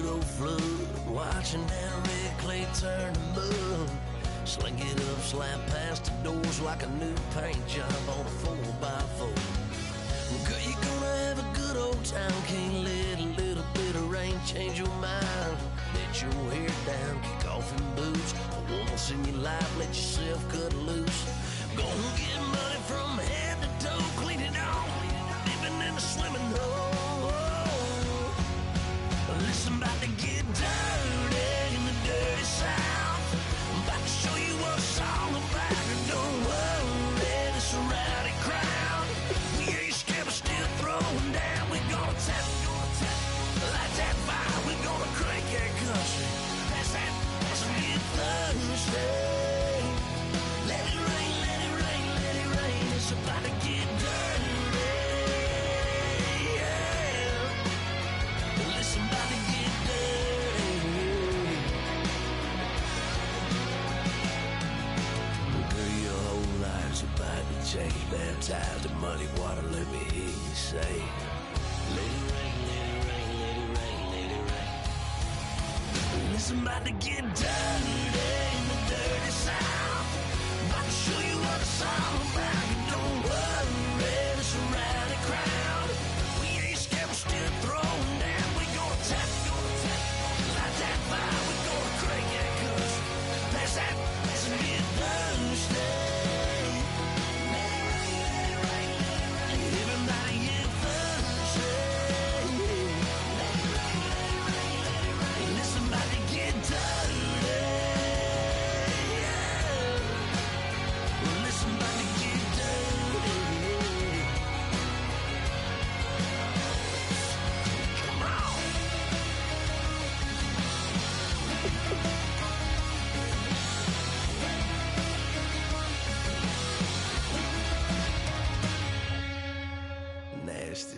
go flood. Watching that red clay turn to mud. Sling it up, slap past the doors like a new paint job on a 4x4. Girl, you're gonna have a good old time. Can't let a little bit of rain change your mind. Let your hair down, kick off in boots. For once in your life, let yourself cut loose. Gonna get money from head to toe, clean it off. Living in a swimming hole. Listen, about to get dirty in the dirty South. I'm about to show you what it's all about. Don't worry, this a rowdy crowd. We ain't scared, but still throwing down. We gonna tap, light that fire. We gonna crank that country. That's that, let's get Thursday. Let it rain, let it rain, let it rain. It's about to get dirty. Yeah. Listen, about to get dirty. Girl, your whole life's about to change. Baptized in muddy water, let me hear you say, let it rain, let it rain, let it rain, let it rain. Listen, about to get dirty in the dirty South. About to show you what it's all about. Don't worry, it's a rowdy crowd. We ain't scared, we're still throwing down. We gonna tap, light that fire. We gonna crank that country. Pass that, let's get Thursday. Everybody get Thursday. Listen, about to get dirty. Listen, about to get dirty. Come on. Nasty.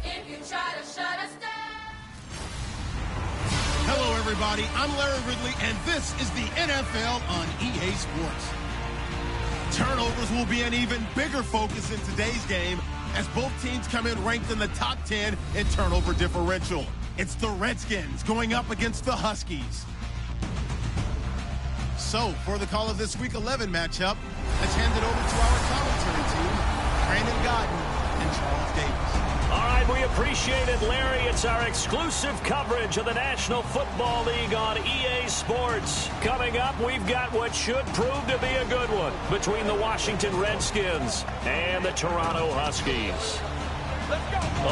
If you try to shut us down. Hello, everybody. I'm Larry Ridley, and this is the NFL on EA Sports. Turnovers will be an even bigger focus in today's game as both teams come in ranked in the top 10 in turnover differential. It's the Redskins going up against the Huskies. So, for the call of this Week 11 matchup, let's hand it over to our commentary team, Brandon Godden and Charles Davis. All right, we appreciate it, Larry. It's our exclusive coverage of the National Football League on EA Sports. Coming up, we've got what should prove to be a good one between the Washington Redskins and the Toronto Huskies.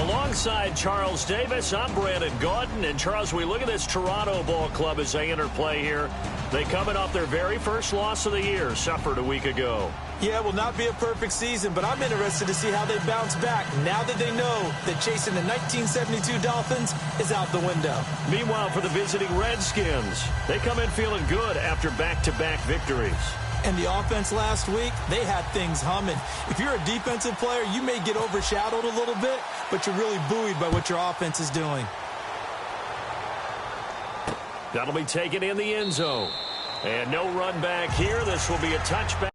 Alongside Charles Davis, I'm Brandon Gaudin. And Charles, we look at this Toronto ball club as they enter play here. They coming off their very first loss of the year, suffered a week ago. Yeah, it will not be a perfect season, but I'm interested to see how they bounce back now that they know that chasing the 1972 Dolphins is out the window. Meanwhile, for the visiting Redskins, they come in feeling good after back-to-back victories. And the offense last week, they had things humming. If you're a defensive player, you may get overshadowed a little bit, but you're really buoyed by what your offense is doing. That'll be taken in the end zone. And no run back here. This will be a touchback.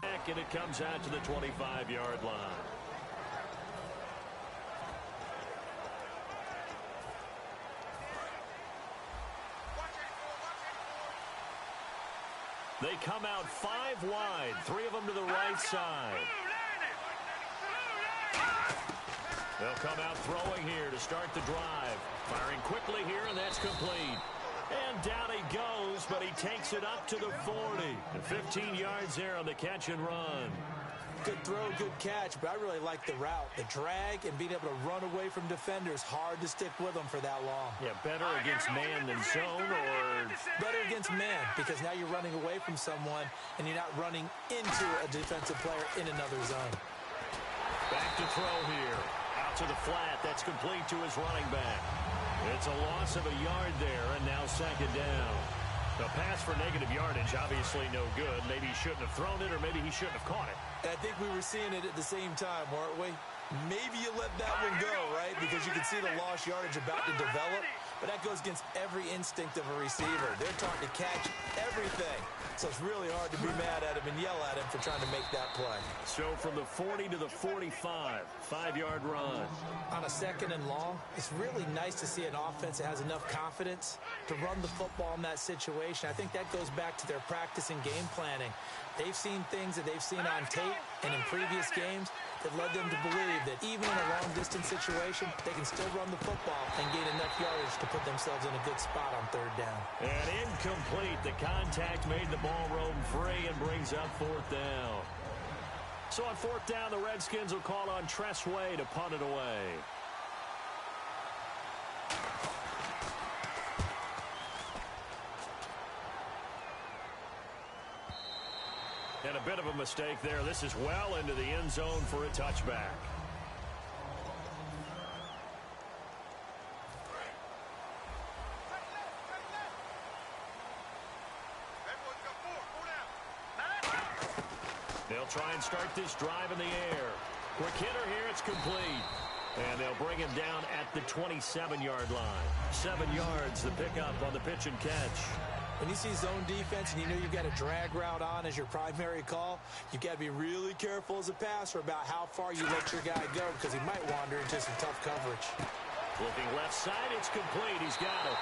And it comes out to the 25-yard line. They come out 5 wide, 3 of them to the right side. They'll come out throwing here to start the drive. Firing quickly here, and that's complete. And down he goes, but he takes it up to the 40. 15 yards there on the catch and run. Good throw, good catch, but I really like the route. The drag and being able to run away from defenders, hard to stick with them for that long. Yeah, better against man than zone, or? Better against man, because now you're running away from someone and you're not running into a defensive player in another zone. Back to throw here. Out to the flat. That's complete to his running back. It's a loss of a yard there, and now second down. A pass for negative yardage, obviously no good. Maybe he shouldn't have thrown it, or maybe he shouldn't have caught it. I think we were seeing it at the same time, weren't we? Maybe you let that one go, right? Because you can see the lost yardage about to develop. But that goes against every instinct of a receiver. They're trying to catch everything. So it's really hard to be mad at him and yell at him for trying to make that play. So from the 40 to the 45, 5-yard run. On a second and long, it's really nice to see an offense that has enough confidence to run the football in that situation. I think that goes back to their practice and game planning. They've seen things that they've seen on tape and in previous games that led them to believe that even in a long-distance situation, they can still run the football and gain enough yardage to put themselves in a good spot on third down. And incomplete. The contact made the ball roam free and brings up fourth down. So on fourth down, the Redskins will call on Tressway to punt it away. And a bit of a mistake there. This is well into the end zone for a touchback. They'll try and start this drive in the air. Quick hitter here, it's complete. And they'll bring him down at the 27-yard line. 7 yards, the pickup on the pitch and catch. When you see zone defense and you know you've got a drag route on as your primary call, you've got to be really careful as a passer about how far you let your guy go because he might wander into some tough coverage. Looking left side, it's complete. He's got it.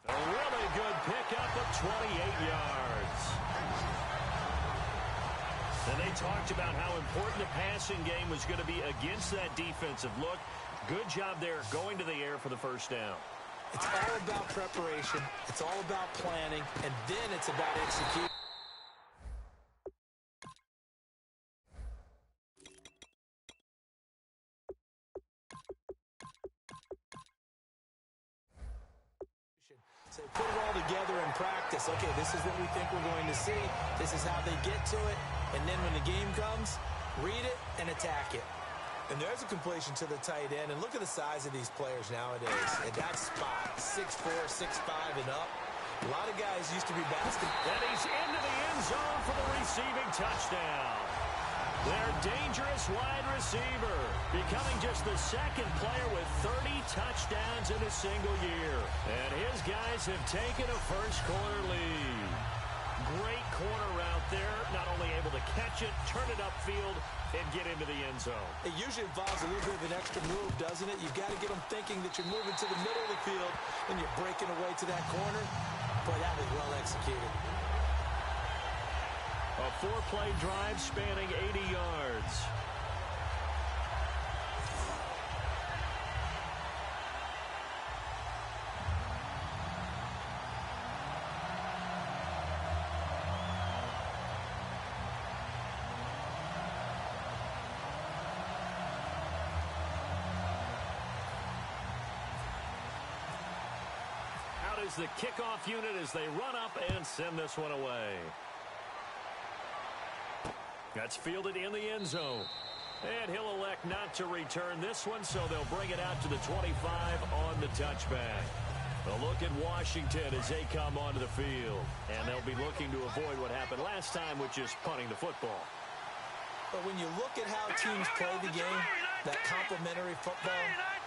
A really good pickup of 28 yards. And they talked about how important the passing game was going to be against that defensive look. Good job there going to the air for the first down. It's all about preparation. It's all about planning. And then it's about execution. So put it all together in practice. Okay, this is what we think we're going to see. This is how they get to it. And then when the game comes, read it and attack it. And there's a completion to the tight end. And look at the size of these players nowadays. At that spot, 6'4", 6'5", and up. A lot of guys used to be basketball. And he's into the end zone for the receiving touchdown. Their dangerous wide receiver, becoming just the second player with 30 touchdowns in a single year. And his guys have taken a first-quarter lead. Great corner route there, not only able to catch it, turn it upfield, and get into the end zone. It usually involves a little bit of an extra move, doesn't it? You've got to get them thinking that you're moving to the middle of the field and you're breaking away to that corner. Boy, that was well executed. A 4-play drive spanning 80 yards. Out is the kickoff unit as they run up and send this one away. That's fielded in the end zone. And he'll elect not to return this one, so they'll bring it out to the 25 on the touchback. A look at Washington as they come onto the field. And they'll be looking to avoid what happened last time, which is punting the football. But when you look at how teams play the game, that complementary football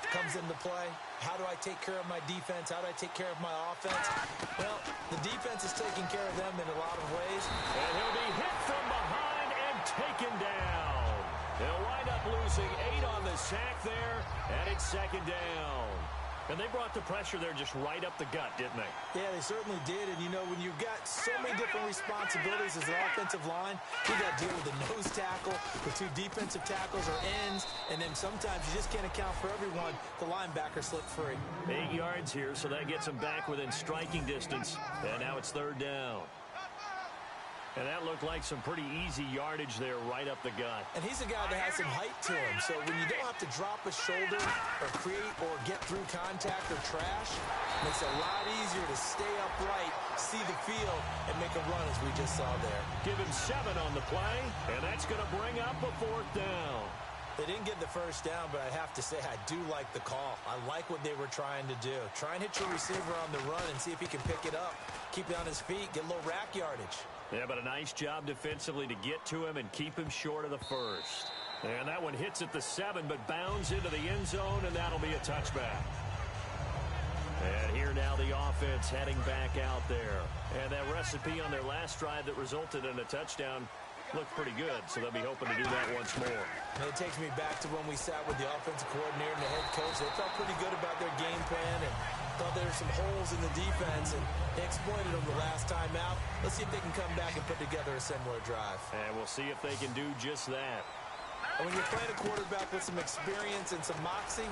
comes into play. How do I take care of my defense? How do I take care of my offense? Well, the defense is taking care of them in a lot of ways. And he'll be hit from behind and taken down. They'll wind up losing 8 on the sack there, and it's second down. And they brought the pressure there just right up the gut, didn't they? Yeah, they certainly did. And, you know, when you've got so many different responsibilities as an offensive line, you got to deal with the nose tackle, the 2 defensive tackles or ends, and then sometimes you just can't account for everyone. The linebacker slipped free. 8 yards here, so that gets him back within striking distance. And now it's third down. And that looked like some pretty easy yardage there right up the gut. And he's a guy that has some height to him. So when you don't have to drop a shoulder or create or get through contact or trash, it makes it a lot easier to stay upright, see the field, and make a run as we just saw there. Give him 7 on the play, and that's going to bring up a 4th down. They didn't get the first down, but I have to say I do like the call. I like what they were trying to do. Try and hit your receiver on the run and see if he can pick it up. Keep it on his feet, get a little rack yardage. Yeah, but a nice job defensively to get to him and keep him short of the first. And that one hits at the 7, but bounds into the end zone, and that'll be a touchback. And here now the offense heading back out there. And that recipe on their last drive that resulted in a touchdown looked pretty good, so they'll be hoping to do that once more. And it takes me back to when we sat with the offensive coordinator and the head coach. They felt pretty good about their game plan and thought there were some holes in the defense, and they exploited them the last time out. Let's see if they can come back and put together a similar drive. And we'll see if they can do just that. And when you're playing a quarterback with some experience and some moxie,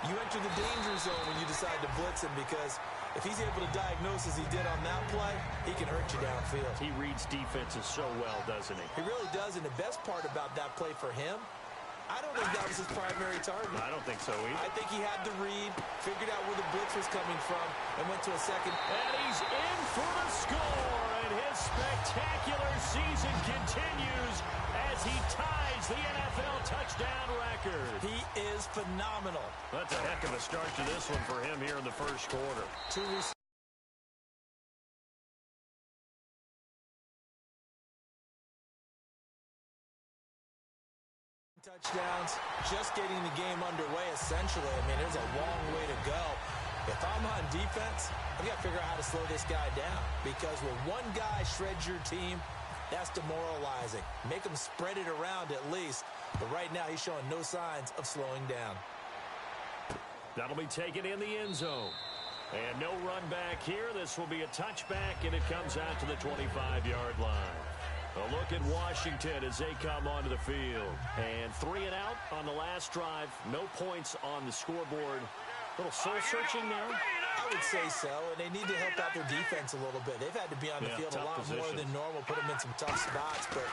you enter the danger zone when you decide to blitz him, because if he's able to diagnose as he did on that play, he can hurt you downfield. He reads defenses so well, doesn't he? He really does, and the best part about that play for him, I don't think that was his primary target. I don't think so either. I think he had to read, figured out where the blitz was coming from, and went to a second. And he's in for the score, and his spectacular season continues as he ties the NFL touchdown record. He is phenomenal. That's a heck of a start to this one for him here in the first quarter. 2 touchdowns, just getting the game underway, essentially. I mean, there's a long way to go. If I'm on defense, I've got to figure out how to slow this guy down, because when one guy shreds your team, that's demoralizing. Make him spread it around at least. But right now, he's showing no signs of slowing down. That'll be taken in the end zone. And no run back here. This will be a touchback, and it comes out to the 25-yard line. A look at Washington as they come onto the field. And 3 and out on the last drive. No points on the scoreboard. A little soul-searching now. I would say so, and they need to help out their defense a little bit. They've had to be on the field a lot more than normal, put them in some tough spots. But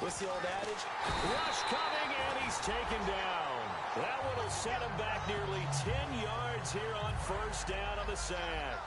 what's the old adage? Rush coming, and he's taken down. That one will set him back nearly 10 yards here on first down on the sack.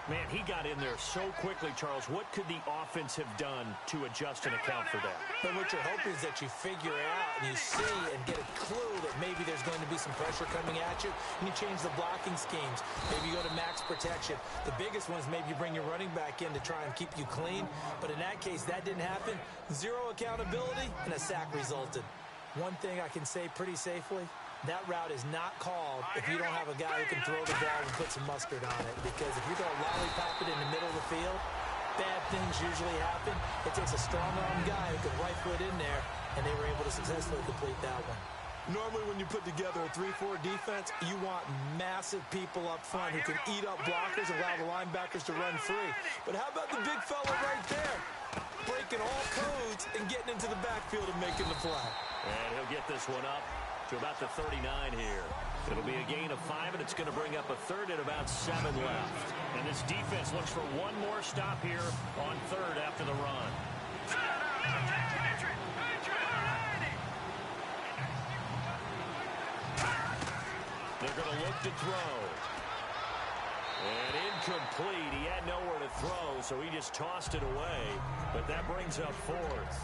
Man, he got in there so quickly, Charles. What could the offense have done to adjust and account for that? But what you're hoping is that you figure out and you see and get a clue that maybe there's going to be some pressure coming at you, and you change the blocking schemes. Maybe you go to max protection. The biggest one is maybe you bring your running back in to try and keep you clean. But in that case, that didn't happen. 0 accountability, and a sack resulted. One thing I can say pretty safely, that route is not called if you don't have a guy who can throw the ball and put some mustard on it. Because if you're going to lollipop it in the middle of the field, bad things usually happen. It takes a strong-arm guy who can rifle it in there, and they were able to successfully complete that one. Normally when you put together a 3-4 defense, you want massive people up front who can eat up blockers and allow the linebackers to run free. But how about the big fella right there? Breaking all codes and getting into the backfield and making the play. And he'll get this one up to about the 39 here. It'll be a gain of 5, and it's going to bring up a third at about 7 left. And this defense looks for one more stop here on third after the run. They're going to look to throw. And incomplete. He had nowhere to throw, so he just tossed it away. But that brings up 4th.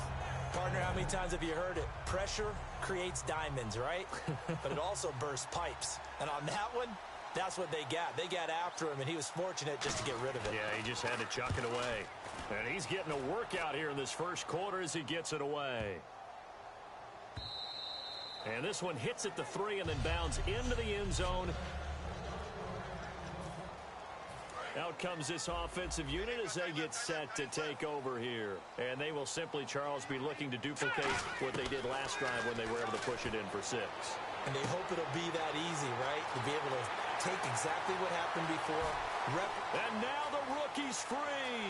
Partner, how many times have you heard it? Pressure creates diamonds, right? But it also bursts pipes. And on that one, that's what they got. They got after him, and he was fortunate just to get rid of it. Yeah, he just had to chuck it away. And he's getting a workout here in this first quarter as he gets it away. And this one hits at the 3 and then bounds into the end zone. Out comes this offensive unit as they get set to take over here. And they will simply, Charles, be looking to duplicate what they did last drive when they were able to push it in for 6. And they hope it'll be that easy, right? To be able to take exactly what happened before. And now the rookie's free.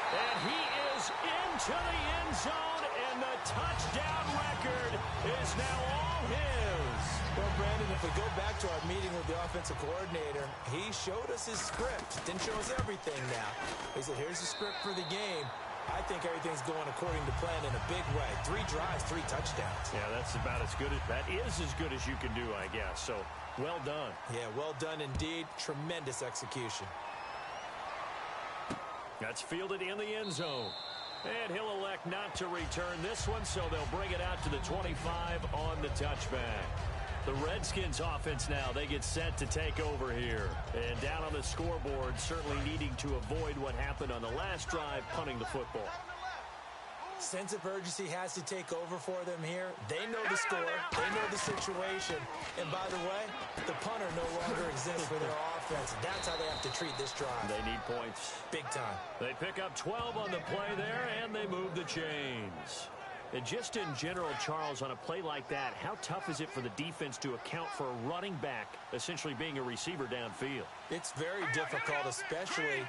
And he is into the end zone, and the touchdown record is now all his. Well, Brandon, if we go back to our meeting with the offensive coordinator, he showed us his script. Didn't show us everything now. He said, here's the script for the game. I think everything's going according to plan in a big way. 3 drives, 3 touchdowns. Yeah, that's about as good as that is as good as you can do, I guess. So, well done. Yeah, well done indeed. Tremendous execution. That's fielded in the end zone. And he'll elect not to return this one, so they'll bring it out to the 25 on the touchback. The Redskins offense now, they get set to take over here. And down on the scoreboard, certainly needing to avoid what happened on the last drive, punting the football. Sense of urgency has to take over for them here. They know the score. They know the situation. And by the way, the punter no longer exists for their offense. That's how they have to treat this drive. They need points. Big time. They pick up 12 on the play there, and they move the chains. And just in general, Charles, on a play like that, how tough is it for the defense to account for a running back essentially being a receiver downfield? It's very difficult, especially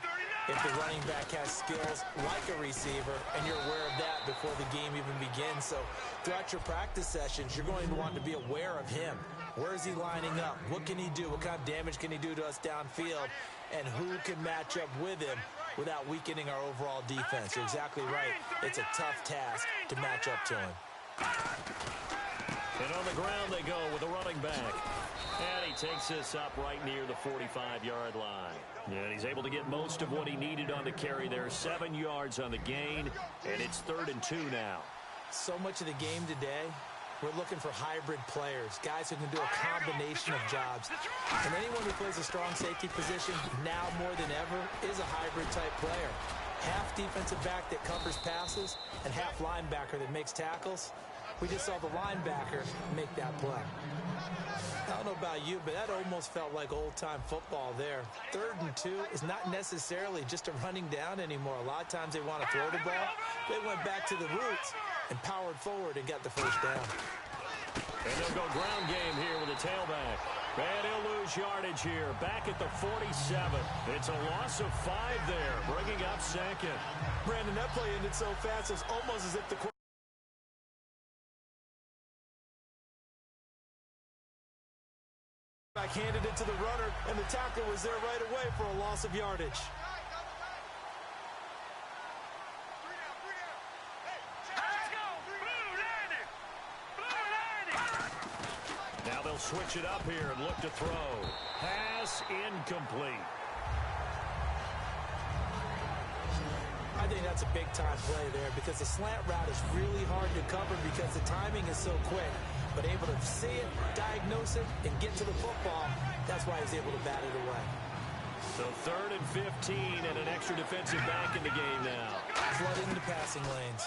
if the running back has skills like a receiver, and you're aware of that before the game even begins. So throughout your practice sessions, you're going to want to be aware of him. Where is he lining up? What can he do? What kind of damage can he do to us downfield? And who can match up with him without weakening our overall defense? You're exactly right. It's a tough task to match up to him. And on the ground they go with a running back. And he takes this up right near the 45-yard line. And he's able to get most of what he needed on the carry there. 7 yards on the gain, and it's 3rd and 2 now. So much of the game today, we're looking for hybrid players, guys who can do a combination of jobs. And anyone who plays a strong safety position now more than ever is a hybrid type player. Half defensive back that covers passes and half linebacker that makes tackles. We just saw the linebacker make that play. I don't know about you, but that almost felt like old-time football there. 3rd and 2 is not necessarily just a running down anymore. A lot of times they want to throw the ball. They went back to the roots and powered forward and got the first down. And they'll go ground game here with a tailback. And he'll lose yardage here. Back at the 47. It's a loss of 5 there, bringing up 2nd. Brandon, that play ended so fast, it's almost as if the quarterback handed it to the runner, and the tackle was there right away for a loss of yardage. Now they'll switch it up here and look to throw. Pass incomplete. I think that's a big-time play there because the slant route is really hard to cover because the timing is so quick. But able to see it, diagnose it, and get to the football, that's why he's able to bat it away. So 3rd and 15 and an extra defensive back in the game now. Flooding the passing lanes.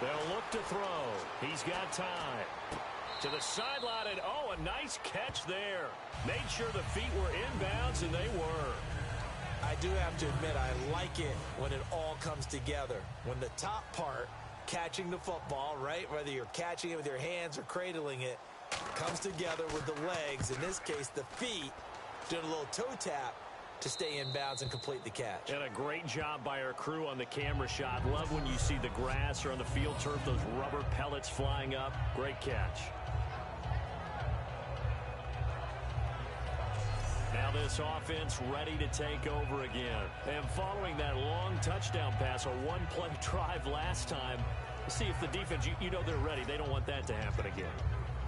They'll look to throw. He's got time. To the sideline, and oh, a nice catch there. Made sure the feet were inbounds, and they were. I do have to admit, I like it when it all comes together. When the top part, catching the football, right, whether you're catching it with your hands or cradling it, comes together with the legs, in this case, the feet, doing a little toe tap to stay in bounds and complete the catch. And a great job by our crew on the camera shot. Love when you see the grass or on the field turf, those rubber pellets flying up. Great catch. Now this offense ready to take over again. And following that long touchdown pass, a one-play drive last time, see if the defense, you know they're ready. They don't want that to happen again.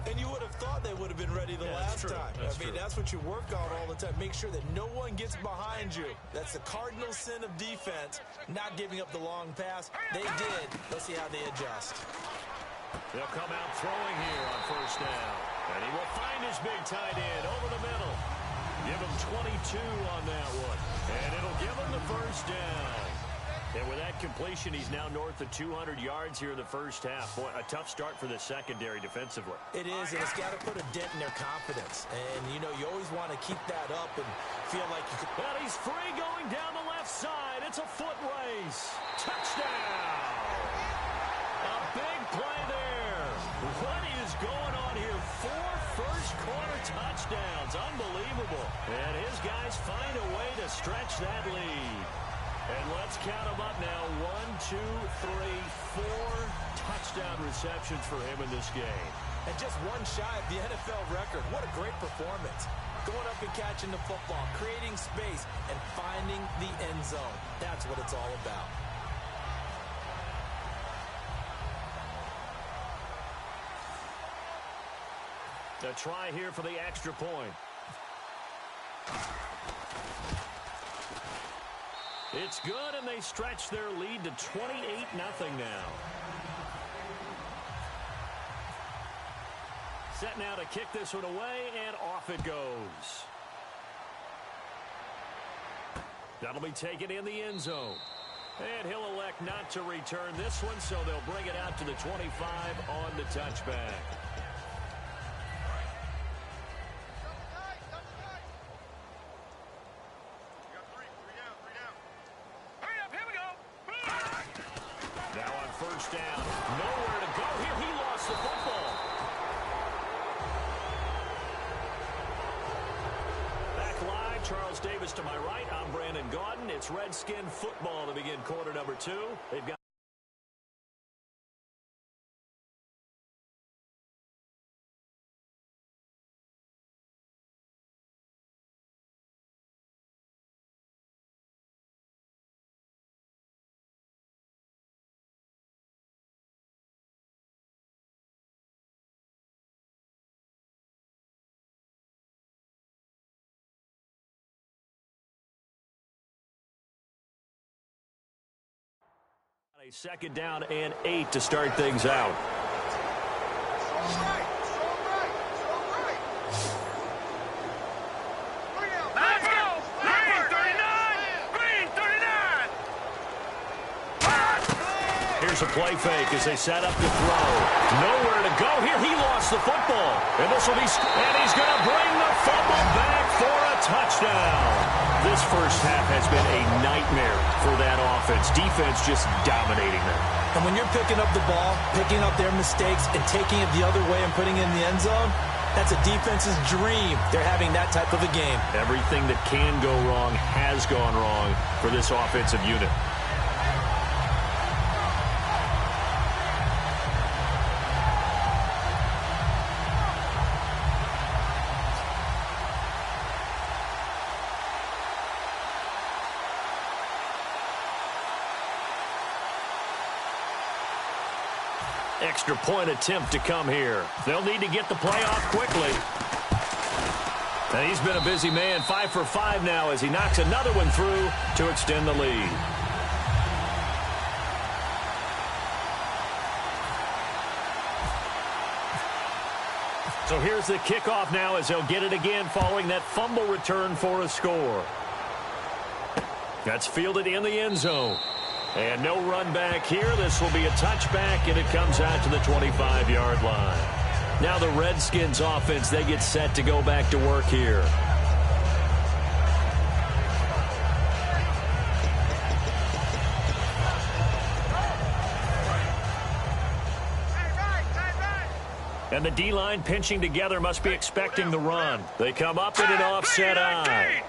And you would have thought they would have been ready the last time. That's what you work on all the time. Make sure that no one gets behind you. That's the cardinal sin of defense, not giving up the long pass. They did. Let's see how they adjust. They'll come out throwing here on 1st down. And he will find his big tight end over the middle. Give him 22 on that one. And it'll give him the 1st down. And with that completion, he's now north of 200 yards here in the first half. Boy, a tough start for the secondary defensively. It is, and it's got to put a dent in their confidence. And, you know, you always want to keep that up and feel like you could. And he's free going down the left side. It's a foot race. Touchdown. A big play there. What is going on here? 4 first-quarter touchdowns. Unbelievable. And his guys find a way to stretch that lead. And let's count them up now. 1, 2, 3, 4 touchdown receptions for him in this game. And just one shy of the NFL record. What a great performance. Going up and catching the football, creating space, and finding the end zone. That's what it's all about. The try here for the extra point. It's good, and they stretch their lead to 28-0 now. Set now to kick this one away, and off it goes. That'll be taken in the end zone. And he'll elect not to return this one, so they'll bring it out to the 25 on the touchback. First down. Nowhere to go here. He lost the football. Back live, Charles Davis to my right. I'm Brandon Gaudin. It's Redskin football to begin quarter number 2. They've got a second down and 8 to start things out. Let's go! Green 39! Green 39! Here's a play fake as they set up to throw. Nowhere to go here. He lost the football. And this will be, and he's going to bring the fumble back for a touchdown. This first half has been a nightmare for that offense. Defense just dominating them. And when you're picking up the ball, picking up their mistakes, and taking it the other way and putting it in the end zone, that's a defense's dream. They're having that type of a game. Everything that can go wrong has gone wrong for this offensive unit. Extra point attempt to come here. They'll need to get the play off quickly. And he's been a busy man, 5 for 5 now as he knocks another one through to extend the lead. So here's the kickoff now as they'll get it again following that fumble return for a score. That's fielded in the end zone. And no run back here. This will be a touchback, and it comes out to the 25-yard line. Now the Redskins offense, they get set to go back to work here. And the D-line pinching together must be expecting the run. They come up in an offset eye.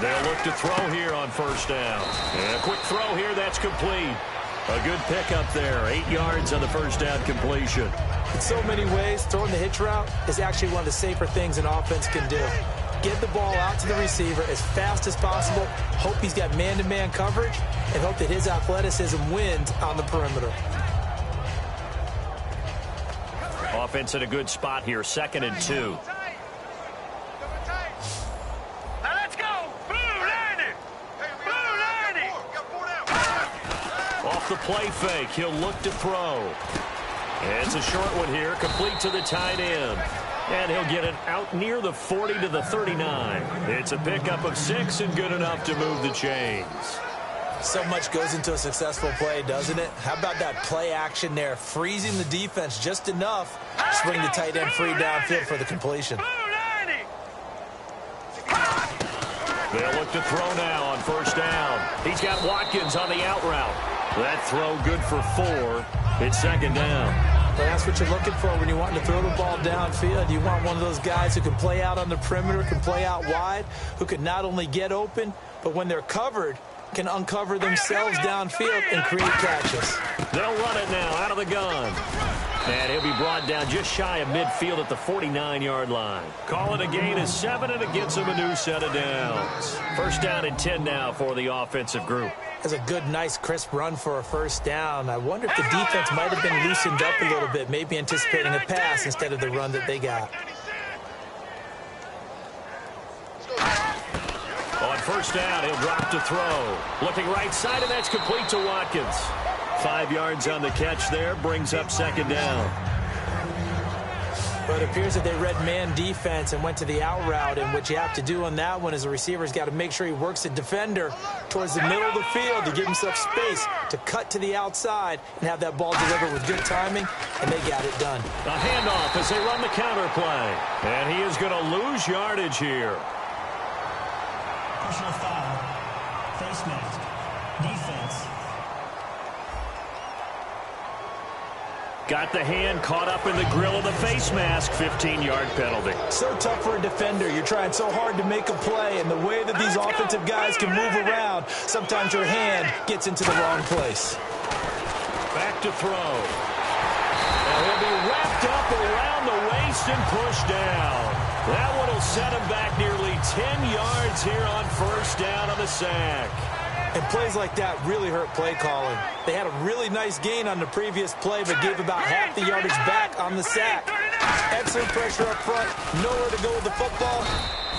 They'll look to throw here on first down. And a quick throw here, that's complete. A good pickup there, 8 yards on the first down completion. In so many ways, throwing the hitch route is actually one of the safer things an offense can do. Get the ball out to the receiver as fast as possible, hope he's got man-to-man coverage, and hope that his athleticism wins on the perimeter. Offense in a good spot here, 2nd and 2. The play fake. He'll look to throw. And it's a short one here, complete to the tight end. And he'll get it out near the 40 to the 39. It's a pickup of 6 and good enough to move the chains. So much goes into a successful play, doesn't it? How about that play action there, freezing the defense just enough to bring the tight end free downfield for the completion. They'll look to throw now on first down. He's got Watkins on the out route. That throw good for 4. It's second down. Well, that's what you're looking for when you want to throw the ball downfield. You want one of those guys who can play out on the perimeter, can play out wide, who can not only get open, but when they're covered, can uncover themselves downfield and create catches. They'll run it now out of the gun. And he'll be brought down just shy of midfield at the 49-yard line. Call it a gain of 7, and it gets him a new set of downs. First down and 10 now for the offensive group. That's a good, nice, crisp run for a first down. I wonder if the defense might have been loosened up a little bit, maybe anticipating a pass instead of the run that they got. On first down, he'll drop to throw. Looking right side, and that's complete to Watkins. 5 yards on the catch there, brings up second down. But it appears that they read man defense and went to the out route, and what you have to do on that one is the receiver's got to make sure he works the defender towards the middle of the field to give himself space to cut to the outside and have that ball delivered with good timing, and they got it done. A handoff as they run the counter play. And he is going to lose yardage here. Personal foul, face mask, defense. Got the hand caught up in the grill of the face mask, 15-yard penalty. So tough for a defender. You're trying so hard to make a play, and the way that these offensive guys can move around, sometimes your hand gets into the wrong place. Back to throw. And he'll be wrapped up around the waist and pushed down. That one will set him back nearly 10 yards here on first down on the sack. And plays like that really hurt play calling. They had a really nice gain on the previous play, but gave about half the yardage back on the sack. Excellent pressure up front. Nowhere to go with the football.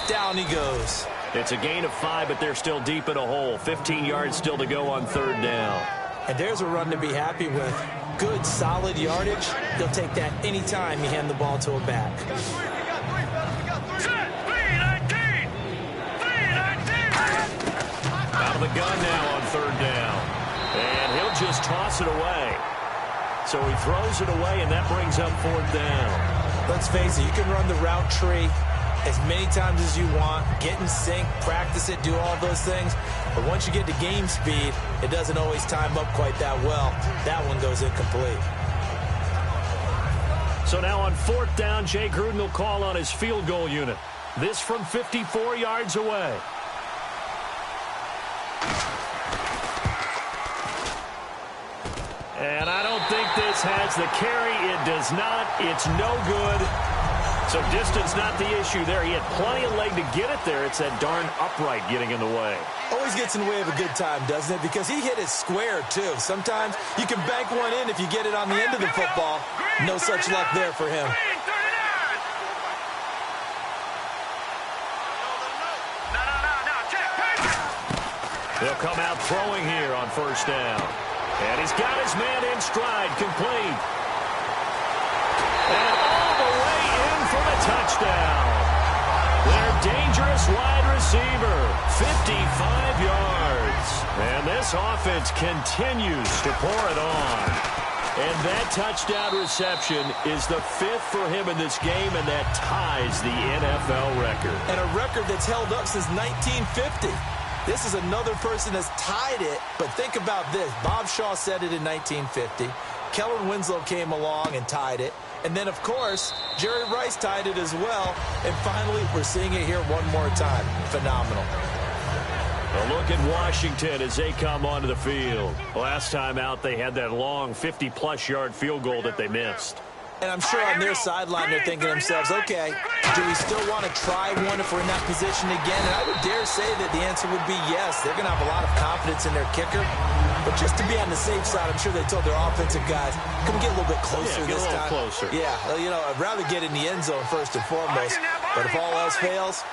Down he goes. It's a gain of 5, but they're still deep in a hole. 15 yards still to go on third down. And there's a run to be happy with. Good, solid yardage. He'll take that anytime you hand the ball to a back. Out of the gun now on third down. And he'll just toss it away. So he throws it away, and that brings up fourth down. Let's face it, you can run the route tree as many times as you want, get in sync, practice it, do all those things. But once you get to game speed, it doesn't always time up quite that well. That one goes incomplete. So now on fourth down, Jay Gruden will call on his field goal unit. This from 54 yards away. And I don't think this has the carry. It does not. It's no good. So distance not the issue there. He had plenty of leg to get it there. It's that darn upright getting in the way. Always gets in the way of a good time, doesn't it? Because he hit it square, too. Sometimes you can bank one in if you get it on the end of the football. No such luck there for him. He'll come out throwing here on first down. And he's got his man in stride, complete. And all the way in for the touchdown. Their dangerous wide receiver, 55 yards. And this offense continues to pour it on. And that touchdown reception is the 5th for him in this game, and that ties the NFL record. And a record that's held up since 1950. This is another person that's tied it, but think about this. Bob Shaw said it in 1950. Kellen Winslow came along and tied it. And then, of course, Jerry Rice tied it as well. And finally, we're seeing it here one more time. Phenomenal. A look at Washington as they come onto the field. Last time out, they had that long 50-plus yard field goal that they missed. And I'm sure on their sideline they're thinking to themselves, okay, do we still want to try one if we're in that position again? And I would dare say that the answer would be yes. They're going to have a lot of confidence in their kicker. But just to be on the safe side, I'm sure they told their offensive guys, can we get a little bit closer this time? Get a little closer. Yeah, you know, I'd rather get in the end zone first and foremost. But if all else fails,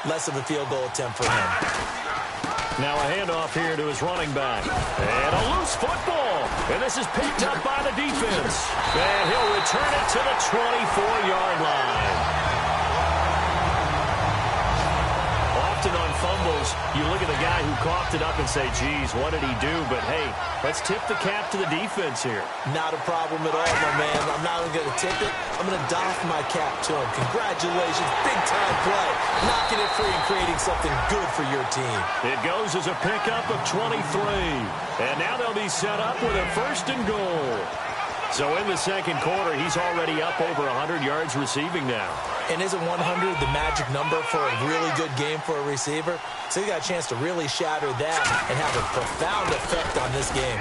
less of a field goal attempt for him. Now a handoff here to his running back. And a loose football. And this is picked up by the defense. And he'll return it to the 24-yard line. You look at the guy who coughed it up and say, geez, what did he do? But, hey, let's tip the cap to the defense here. Not a problem at all, my man. I'm not even going to tip it. I'm going to doff my cap to him. Congratulations. Big-time play. Knocking it free and creating something good for your team. It goes as a pickup of 23. And now they'll be set up with a 1st and goal. So in the second quarter, he's already up over 100 yards receiving now. And isn't 100 the magic number for a really good game for a receiver? So he got a chance to really shatter that and have a profound effect on this game.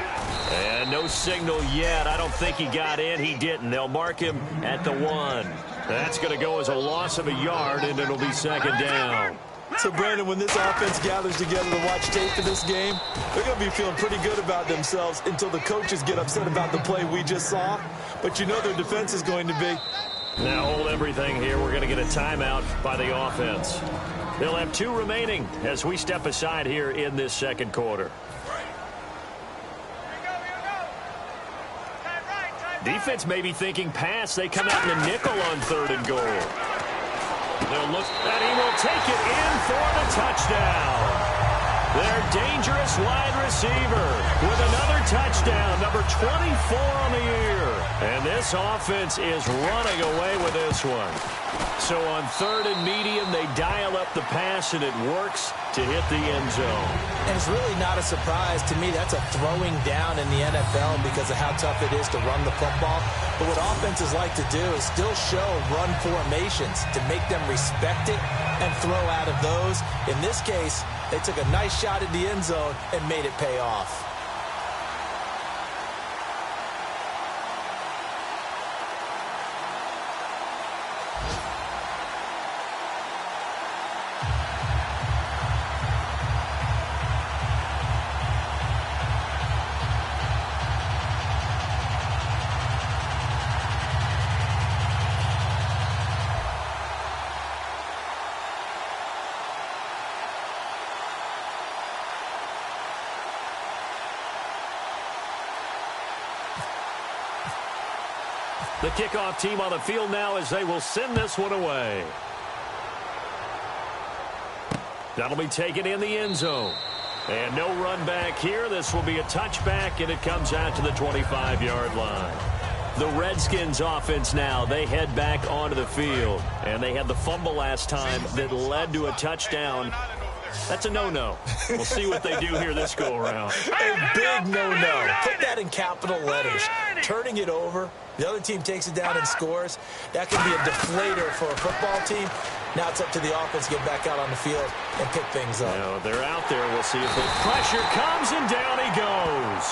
And no signal yet. I don't think he got in. He didn't. They'll mark him at the 1. That's going to go as a loss of a yard, and it'll be 2nd down. So, Brandon, when this offense gathers together to watch tape for this game, they're going to be feeling pretty good about themselves until the coaches get upset about the play we just saw. But you know their defense is going to be. Now hold everything here. We're going to get a timeout by the offense. They'll have 2 remaining as we step aside here in this second quarter. Defense may be thinking pass. They come out in a nickel on 3rd and goal. They'll look, and he will take it in for the touchdown. Their dangerous wide receiver with another touchdown, number 24 on the year. And this offense is running away with this one. So on 3rd and medium, they dial up the pass, and it works to hit the end zone. And it's really not a surprise to me. That's a throwing down in the NFL because of how tough it is to run the football. But what offenses like to do is still show run formations to make them respect it and throw out of those. In this case, they took a nice shot at the end zone and made it pay off. The kickoff team on the field now as they will send this one away. That'll be taken in the end zone. And no run back here. This will be a touchback, and it comes out to the 25-yard line. The Redskins offense now, they head back onto the field. And they had the fumble last time that led to a touchdown. That's a no-no. We'll see what they do here this go-around. A big no-no. Put that in capital letters. Turning it over. The other team takes it down and scores. That could be a deflator for a football team. Now it's up to the offense to get back out on the field and pick things up. No, they're out there. We'll see if the pressure comes, and down he goes.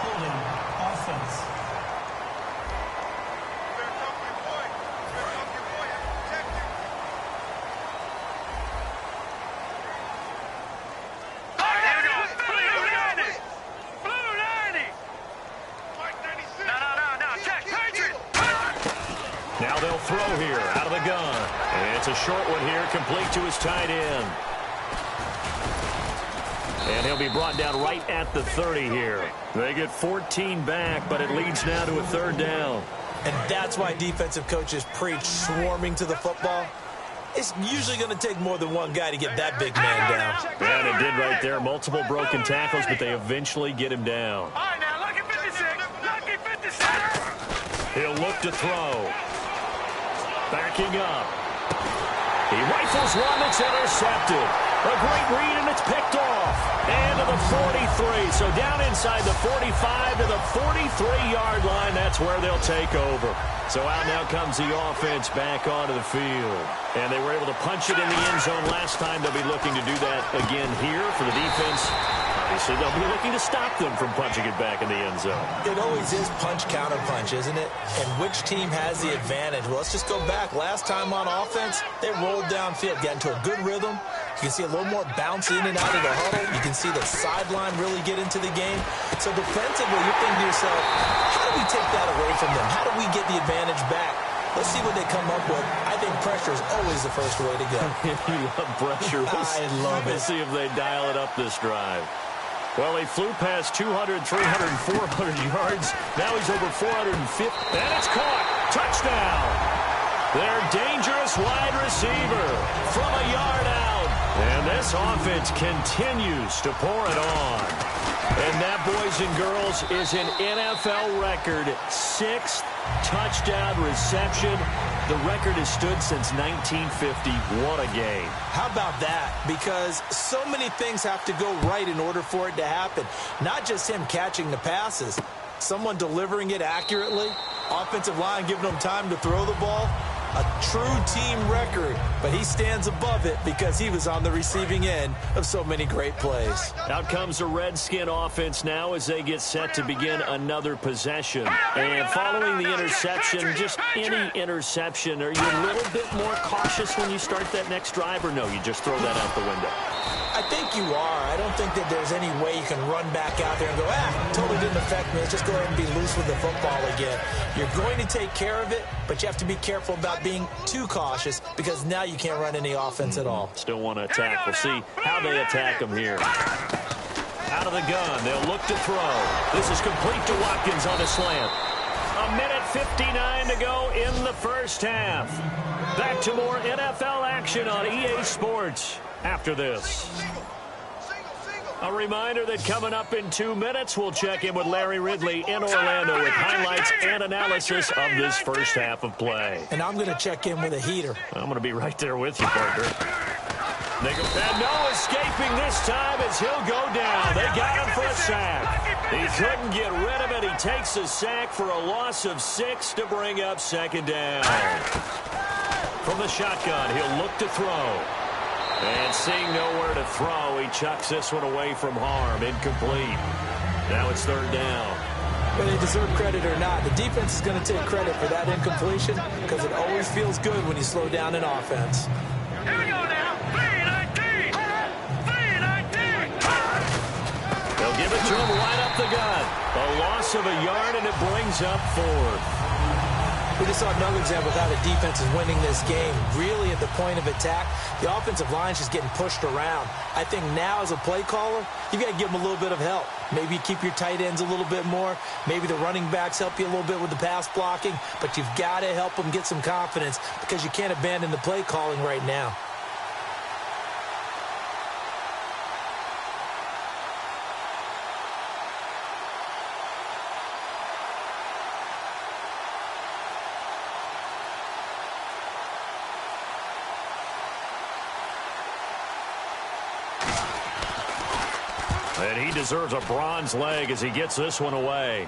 Holding offense. Now they'll throw here out of the gun. And it's a short one here, complete to his tight end. And he'll be brought down right at the 30 here. They get 14 back, but it leads now to a 3rd down. And that's why defensive coaches preach swarming to the football. It's usually going to take more than one guy to get that big man down. And it did right there. Multiple broken tackles, but they eventually get him down. All right, now, lucky 56. Lucky 56. He'll look to throw. Backing up. He rifles one that's intercepted. A great read, and it's picked off. And to the 43. So down inside the 45 to the 43-yard line. That's where they'll take over. So out now comes the offense back onto the field. And they were able to punch it in the end zone last time. They'll be looking to do that again here for the defense. Obviously, they'll be looking to stop them from punching it back in the end zone. It always is punch-counter-punch, isn't it? And which team has the advantage? Well, let's just go back. Last time on offense, they rolled downfield, got into a good rhythm. You can see a little more bounce in and out of the huddle. You can see the sideline really get into the game. So defensively, you're thinking to yourself, how do we take that away from them? How do we get the advantage back? Let's see what they come up with. I think pressure is always the first way to go. You love pressure. I love it. We'll see if they dial it up this drive. Well, he flew past 200, 300, 400 yards. Now he's over 450. And it's caught. Touchdown. Their dangerous wide receiver from a yard out. And this offense continues to pour it on. And that, boys and girls, is an NFL record 6th touchdown reception. The record has stood since 1950. What a game. How about that? Because so many things have to go right in order for it to happen. Not just him catching the passes. Someone delivering it accurately. Offensive line giving them time to throw the ball. A true team record, but he stands above it because he was on the receiving end of so many great plays. Out comes the Redskin offense now as they get set to begin another possession. And following the interception, just any interception, are you a little bit more cautious when you start that next drive, or no, you just throw that out the window? I think you are. I don't think that there's any way you can run back out there and go, totally didn't affect me. Let's just go ahead and be loose with the football again. You're going to take care of it, but you have to be careful about being too cautious because now you can't run any offense at all. Still want to attack. We'll see how they attack them here. Out of the gun, they'll look to throw. This is complete to Watkins on a slant. 1:59 to go in the first half. Back to more NFL action on EA Sports after this. A reminder that coming up in 2 minutes, we'll check in with Larry Ridley in Orlando with highlights and analysis of this first half of play. And I'm going to check in with a heater. I'm going to be right there with you, partner. And no escaping this time as he'll go down. They got him for a sack. He couldn't get rid of it. He takes a sack for a loss of 6 to bring up second down. From the shotgun, he'll look to throw. And seeing nowhere to throw, he chucks this one away from harm. Incomplete. Now it's third down. Whether they deserve credit or not, the defense is going to take credit for that incompletion because it always feels good when you slow down an offense. Here we go now. 3-19. 3-19. They'll give it to him right up the gut. A loss of a yard, and it brings up 4th. We just saw another example of how the defense is winning this game. Really at the point of attack, the offensive line's just getting pushed around. I think now as a play caller, you got to give them a little bit of help. Maybe keep your tight ends a little bit more. Maybe the running backs help you a little bit with the pass blocking. But you've got to help them get some confidence because you can't abandon the play calling right now. And he deserves a bronze leg as he gets this one away.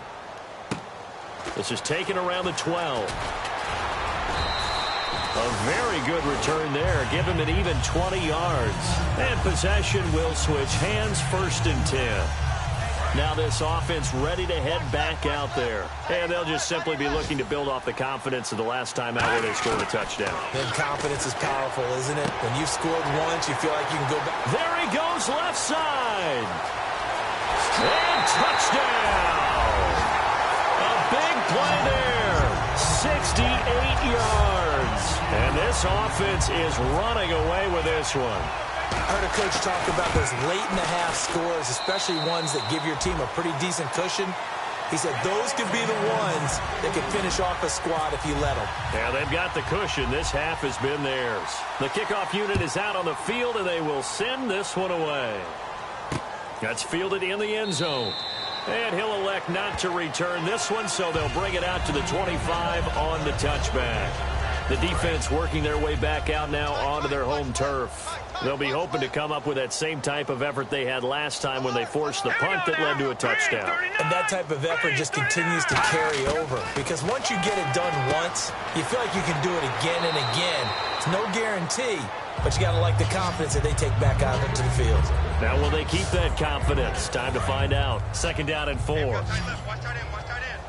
This is taken around the 12. A very good return there. Give him an even 20 yards. And possession will switch hands, 1st and 10. Now this offense ready to head back out there. And they'll just simply be looking to build off the confidence of the last time out where they scored a touchdown. And confidence is powerful, isn't it? When you've scored once, you feel like you can go back. There he goes, left side. And touchdown. A big play there. 68 yards. And this offense is running away with this one. I heard a coach talk about those late-in-the-half scores, especially ones that give your team a pretty decent cushion. He said those could be the ones that could finish off a squad if you let them. Yeah, they've got the cushion. This half has been theirs. The kickoff unit is out on the field, and they will send this one away. That's fielded in the end zone. And he'll elect not to return this one, so they'll bring it out to the 25 on the touchback. The defense working their way back out now onto their home turf. They'll be hoping to come up with that same type of effort they had last time when they forced the punt that led to a touchdown. And that type of effort just continues to carry over. Because once you get it done once, you feel like you can do it again and again. It's no guarantee, but you got to like the confidence that they take back out into the field. Now, will they keep that confidence? Time to find out. 2nd down and 4. Watch tight end. Watch tight end.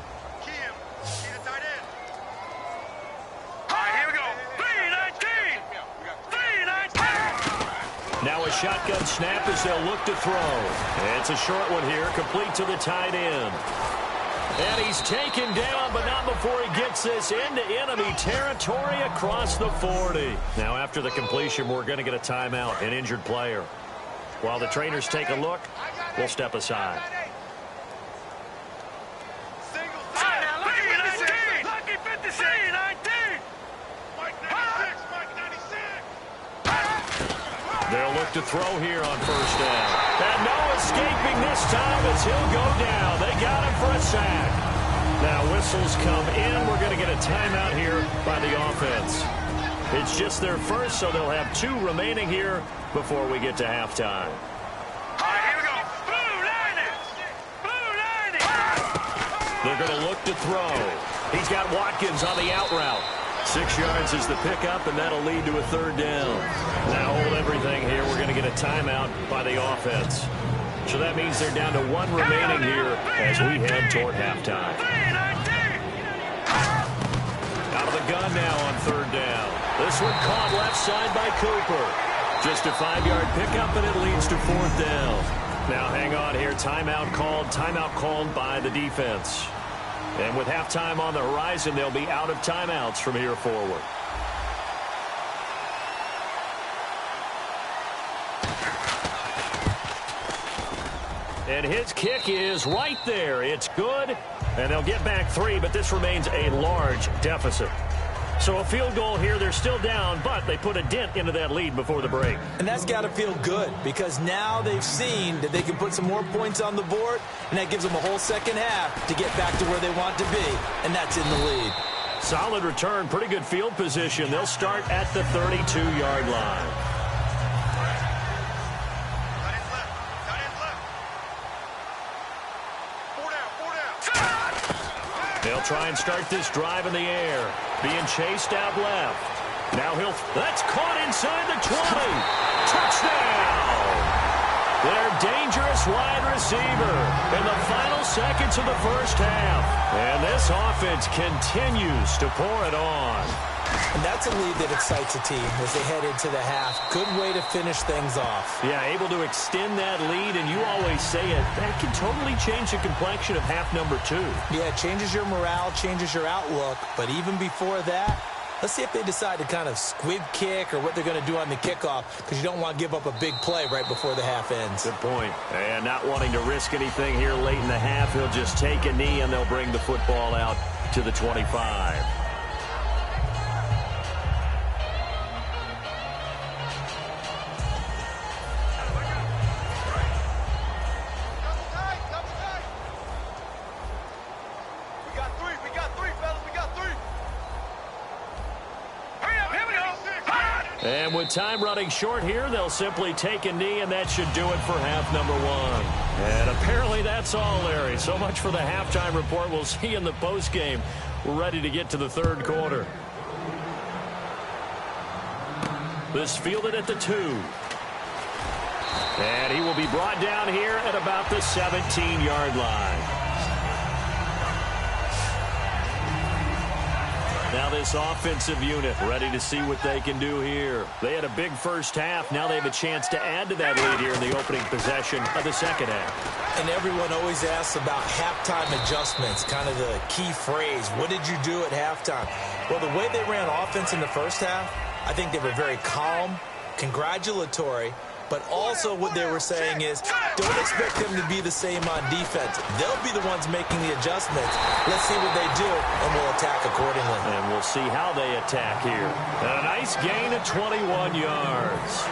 Key him. Key the tight end. All right, here we go. 3-19. 3-19. Now a shotgun snap as they'll look to throw. And it's a short one here, complete to the tight end. And he's taken down, but not before he gets this into enemy territory across the 40. Now after the completion, we're going to get a timeout, an injured player. While the trainers take a look, we'll step aside. Single. 3-19. Lucky 56. 3-19. look to throw here on first down. And no escaping this time as he'll go down. They got him for a sack. Now whistles come in. We're going to get a timeout here by the offense. It's just their first, so they'll have 2 remaining here before we get to halftime. All right, here we go. Blue Liners! Blue Liners! They're going to look to throw. He's got Watkins on the out route. 6 yards is the pickup, and that'll lead to a 3rd down. Now hold everything here. We're going to get a timeout by the offense. So that means they're down to 1 remaining here as we head toward halftime. Out of the gun now on 3rd down. This one caught left side by Cooper. Just a 5-yard pickup, and it leads to 4th down. Now hang on here. Timeout called by the defense. And with halftime on the horizon, they'll be out of timeouts from here forward. And his kick is right there. It's good, and they'll get back 3, but this remains a large deficit. So a field goal here, they're still down, but they put a dent into that lead before the break. And that's got to feel good because now they've seen that they can put some more points on the board, and that gives them a whole second half to get back to where they want to be, and that's in the lead. Solid return, pretty good field position. They'll start at the 32-yard line. They'll try and start this drive in the air. Being chased out left. Now that's caught inside the 20. Touchdown! Their dangerous wide receiver in the final seconds of the first half. And this offense continues to pour it on. And that's a lead that excites a team as they head into the half. Good way to finish things off. Yeah, able to extend that lead, and you always say it, that can totally change the complexion of half number 2. Yeah, it changes your morale, changes your outlook. But even before that, let's see if they decide to kind of squib kick or what they're going to do on the kickoff, because you don't want to give up a big play right before the half ends. Good point. And not wanting to risk anything here late in the half, he'll just take a knee, and they'll bring the football out to the 25. And with time running short here, they'll simply take a knee, and that should do it for half number 1. And apparently that's all, Larry. So much for the halftime report. We'll see you in the postgame. We're ready to get to the 3rd quarter. This fielded at the 2. And he will be brought down here at about the 17-yard line. Now this offensive unit ready to see what they can do here. They had a big first half. Now they have a chance to add to that lead here in the opening possession of the second half. And everyone always asks about halftime adjustments, kind of the key phrase. What did you do at halftime? Well, the way they ran offense in the first half, I think they were very calm, congratulatory, but also what they were saying is don't expect them to be the same on defense. They'll be the ones making the adjustments. Let's see what they do, and we'll attack accordingly. And we'll see how they attack here. A nice gain of 21 yards.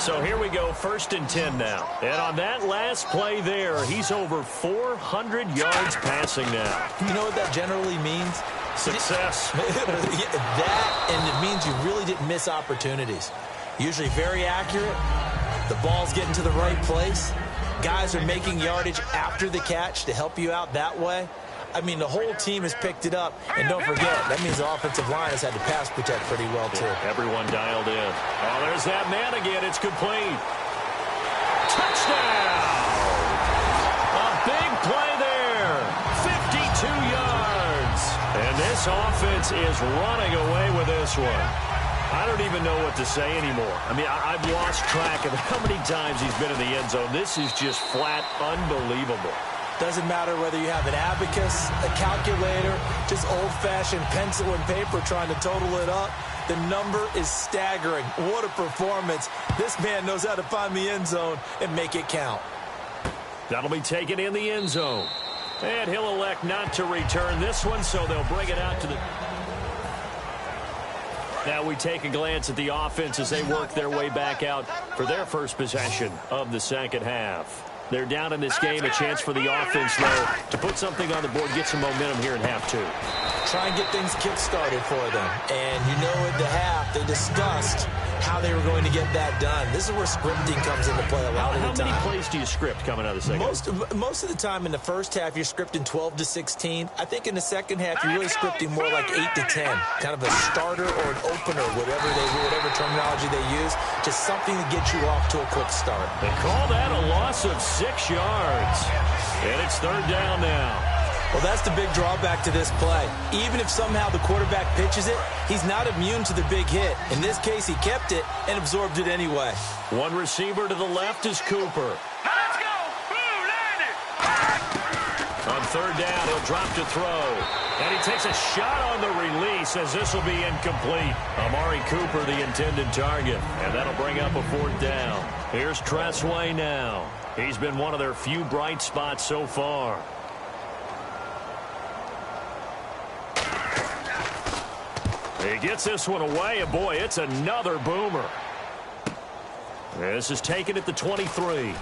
So here we go, 1st and 10 now. And on that last play there, he's over 400 yards passing now. You know what that generally means? Success. That, and it means you really didn't miss opportunities. Usually very accurate. The ball's getting to the right place. Guys are making yardage after the catch to help you out that way. I mean, the whole team has picked it up. And don't forget, that means the offensive line has had to pass protect pretty well, too. Yeah, everyone dialed in. Oh, there's that man again. It's complete. Touchdown! A big play there. 52 yards. And this offense is running away with this one. I don't even know what to say anymore. I mean, I've lost track of how many times he's been in the end zone. This is just flat unbelievable. Doesn't matter whether you have an abacus, a calculator, just old-fashioned pencil and paper trying to total it up. The number is staggering. What a performance. This man knows how to find the end zone and make it count. That'll be taken in the end zone. And he'll elect not to return this one, so they'll bring it out to the... Now we take a glance at the offense as they work their way back out for their first possession of the second half. They're down in this game. A chance for the offense, though, to put something on the board, get some momentum here in half two. Try and get things kick-started for them. And you know at the half, they discussed how they were going to get that done. This is where scripting comes into play a lot of the time. How many plays do you script coming out of the second? Most of the time in the first half, you're scripting 12 to 16. I think in the second half, you're really scripting more like 8 to 10. Kind of a starter or an opener, whatever terminology they use. Just something to get you off to a quick start. They call that a loss of 6 yards. And it's third down now. Well, that's the big drawback to this play. Even if somehow the quarterback pitches it, he's not immune to the big hit. In this case, he kept it and absorbed it anyway. One receiver to the left is Cooper. Let's go! Blue landed! On third down, he'll drop to throw. And he takes a shot on the release as this will be incomplete. Amari Cooper, the intended target. And that'll bring up a fourth down. Here's Tressway now. He's been one of their few bright spots so far. He gets this one away, and boy, it's another boomer. This is taken at the 23.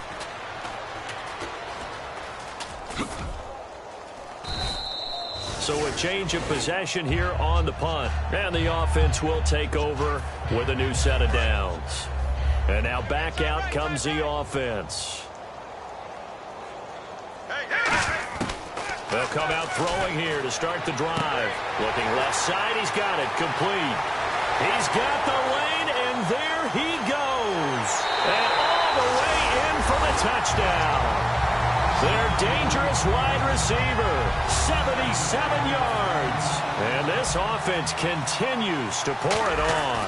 So a change of possession here on the punt. And the offense will take over with a new set of downs. And now back out comes the offense. They'll come out throwing here to start the drive. Looking left side, he's got it complete. He's got the lane, and there he goes. And all the way in for the touchdown. Their dangerous wide receiver, 77 yards. And this offense continues to pour it on.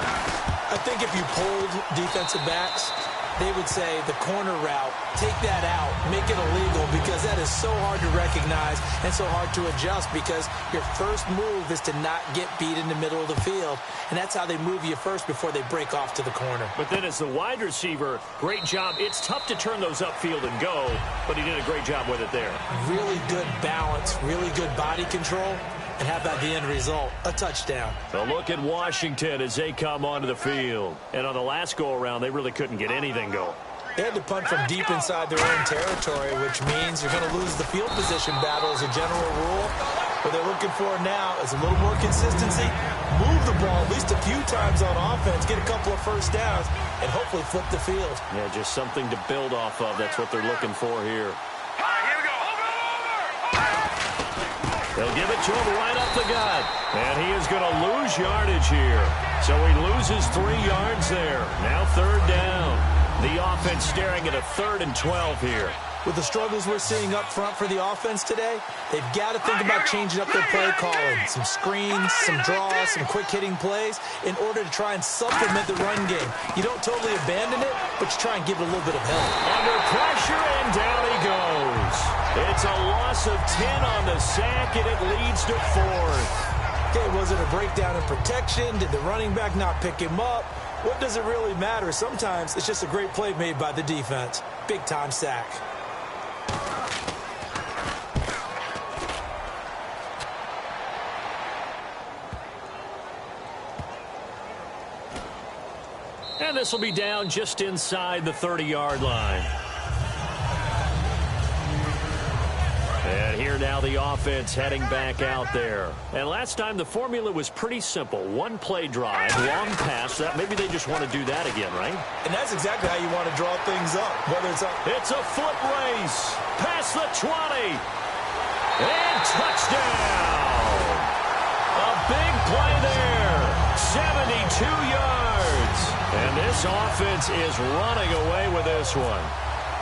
I think if you polled defensive backs, they would say the corner route, take that out, make it illegal, because that is so hard to recognize and so hard to adjust, because your first move is to not get beat in the middle of the field, and that's how they move you first before they break off to the corner. But then as the wide receiver, great job. It's tough to turn those upfield and go, but he did a great job with it there. Really good balance, really good body control. And how about the end result? A touchdown. A look at Washington as they come onto the field. And on the last go-around, they really couldn't get anything going. They had to punt from deep inside their own territory, which means you're going to lose the field position battle as a general rule. What they're looking for now is a little more consistency, move the ball at least a few times on offense, get a couple of first downs, and hopefully flip the field. Yeah, just something to build off of. That's what they're looking for here. All right, here we go. They'll give it to him right up the gut. And he is going to lose yardage here. So he loses 3 yards there. Now third down. The offense staring at a 3rd and 12 here. With the struggles we're seeing up front for the offense today, they've got to think about changing up their play calling. Some screens, some draws, some quick-hitting plays in order to try and supplement the run game. You don't totally abandon it, but you try and give it a little bit of help. Under pressure, and down he goes. It's a loss of 10 on the sack, and it leads to 4th. Okay, was it a breakdown in protection? Did the running back not pick him up? What does it really matter? Sometimes it's just a great play made by the defense. Big-time sack. And this will be down just inside the 30-yard line. And here now the offense heading back out there. And last time the formula was pretty simple. One play drive, long pass. That maybe they just want to do that again, right? And that's exactly how you want to draw things up. It's a foot race. Past the 20. And touchdown. A big play there. 72 yards. And this offense is running away with this one.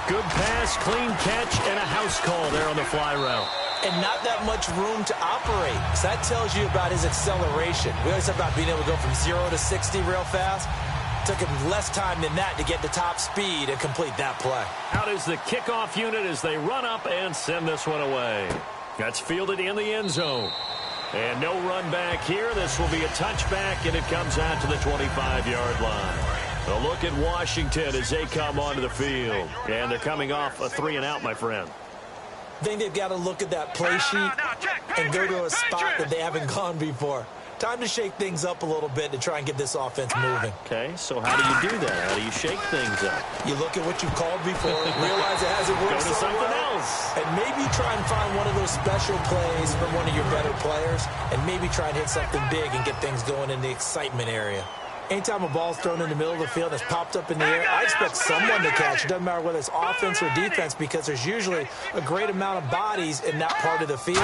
Good pass, clean catch, and a house call there on the fly route. And not that much room to operate. So that tells you about his acceleration. We always talk about being able to go from 0 to 60 real fast. It took him less time than that to get to top speed and complete that play. Out is the kickoff unit as they run up and send this one away. That's fielded in the end zone. And no run back here. This will be a touchback, and it comes out to the 25-yard line. A look at Washington as they come onto the field. And they're coming off a 3-and-out, my friend. I think they've got to look at that play sheet and go to a spot that they haven't gone before. Time to shake things up a little bit to try and get this offense moving. Okay, so how do you do that? How do you shake things up? You look at what you've called before, realize it hasn't worked Go to so something well, else. and maybe try and find one of those special plays from one of your better players, and maybe try and hit something big and get things going in the excitement area. Anytime a ball's thrown in the middle of the field and it's popped up in the air, I expect someone to catch. It doesn't matter whether it's offense or defense, because there's usually a great amount of bodies in that part of the field.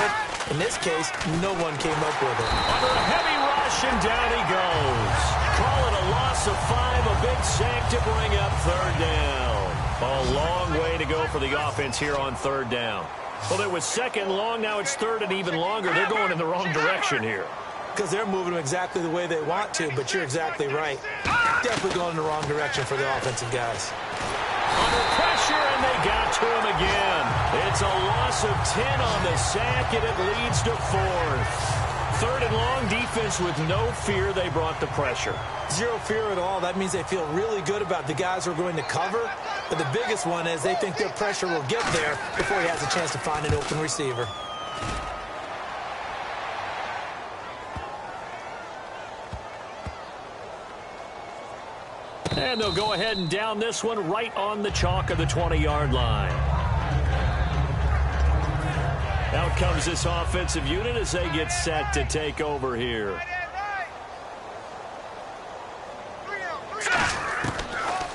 In this case, no one came up with it. Under a heavy rush, and down he goes. Call it a loss of 5, a big sack to bring up third down. A long way to go for the offense here on third down. Well, it was second long, now it's third and even longer. They're going in the wrong direction here. Because they're moving them exactly the way they want to, but you're exactly right. Definitely going in the wrong direction for the offensive guys. Under pressure, and they got to him again. It's a loss of 10 on the sack, and it leads to fourth. Third and long, defense with no fear. They brought the pressure. Zero fear at all. That means they feel really good about the guys who are going to cover. But the biggest one is they think their pressure will get there before he has a chance to find an open receiver. And they'll go ahead and down this one right on the chalk of the 20-yard line. Out comes this offensive unit as they get set to take over here.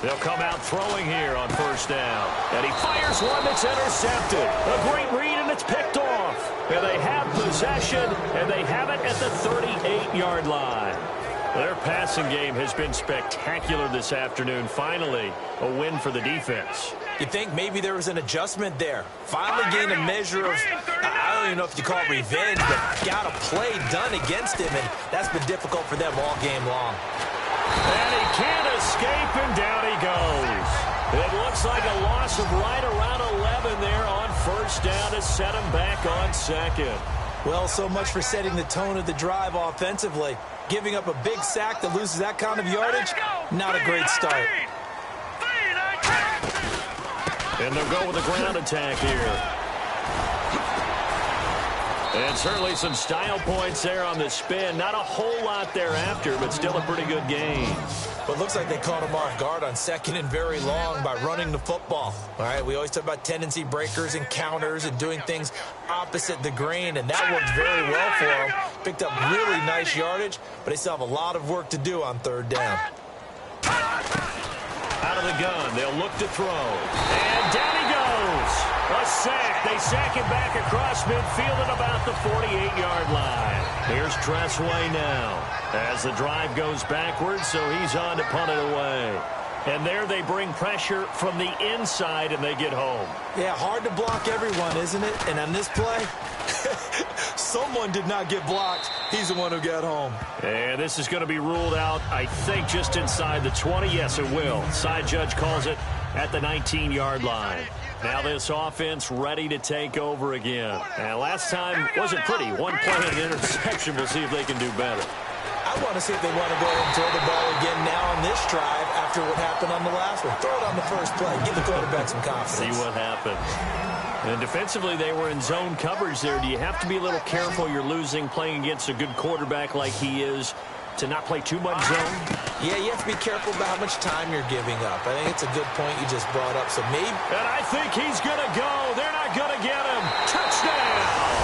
They'll come out throwing here on first down. And he fires one that's intercepted. A great read, and it's picked off. And they have possession, and they have it at the 38-yard line. Their passing game has been spectacular this afternoon. Finally, a win for the defense. You think maybe there was an adjustment there. Finally gained a measure of, I don't even know if you call it revenge, but got a play done against him, and that's been difficult for them all game long. And he can't escape, and down he goes. It looks like a loss of right around 11 there on first down to set him back on second. Well, so much for setting the tone of the drive offensively. Giving up a big sack that loses that kind of yardage, not a great start. And they'll go with a ground attack here. And certainly some style points there on the spin. Not a whole lot thereafter, but still a pretty good game. But looks like they caught him off guard on second and very long by running the football. All right, we always talk about tendency breakers and counters and doing things opposite the grain, and that worked very well for them. Picked up really nice yardage, but they still have a lot of work to do on third down. Out of the gun, they'll look to throw. And down he goes. A sack. They sack him back across midfield at about the 48-yard line. Here's Tressway now as the drive goes backwards, so he's on to punt it away. And there they bring pressure from the inside, and they get home. Yeah, hard to block everyone, isn't it? And on this play, someone did not get blocked. He's the one who got home. And this is going to be ruled out, I think, just inside the 20. Yes, it will. Side judge calls it at the 19-yard line. Now this offense ready to take over again. And last time wasn't pretty. One play and an interception. We'll see if they can do better. I want to see if they want to go ahead and throw the ball again now on this drive after what happened on the last one. Throw it on the first play. Give the quarterback some confidence. See what happens. And defensively, they were in zone coverage there. Do you have to be a little careful? You're losing playing against a good quarterback like he is to not play too much zone? Yeah, you have to be careful about how much time you're giving up. I think it's a good point you just brought up. So maybe. And I think he's going to go. They're not going to get him. Touchdown.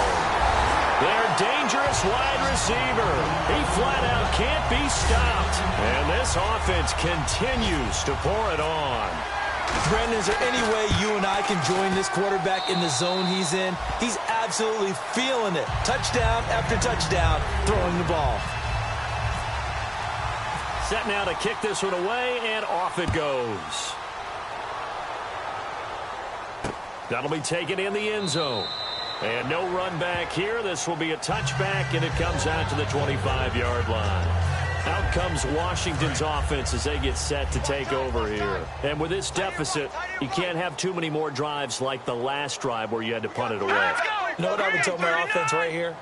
Their dangerous wide receiver. He flat out can't be stopped. And this offense continues to pour it on. Brandon, is there any way you and I can join this quarterback in the zone he's in? He's absolutely feeling it. Touchdown after touchdown, throwing the ball. Set now to kick this one away, and off it goes. That'll be taken in the end zone. And no run back here. This will be a touchback, and it comes out to the 25-yard line. Out comes Washington's offense as they get set to take over here. And with this deficit, you can't have too many more drives like the last drive where you had to punt it away. You know what I would tell my offense right here?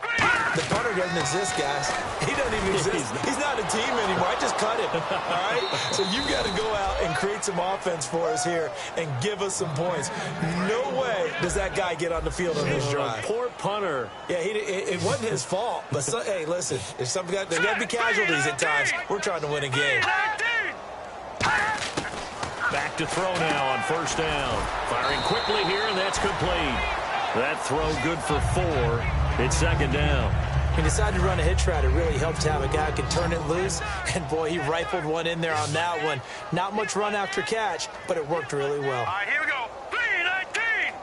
The punter doesn't exist, guys. He doesn't even exist. He's not a team anymore. I just cut him. All right? So you've got to go out and create some offense for us here and give us some points. No way does that guy get on the field on this drive. Poor punter. Yeah, it wasn't his fault. But, hey, listen, there's got to be casualties at times. We're trying to win a game. Back to throw now on first down. Firing quickly here, and that's complete. That throw good for 4. It's second down. He decided to run a hitch route. It really helped to have a guy who can turn it loose. And, boy, he rifled one in there on that one. Not much run after catch, but it worked really well. All right, here we go. 3-19.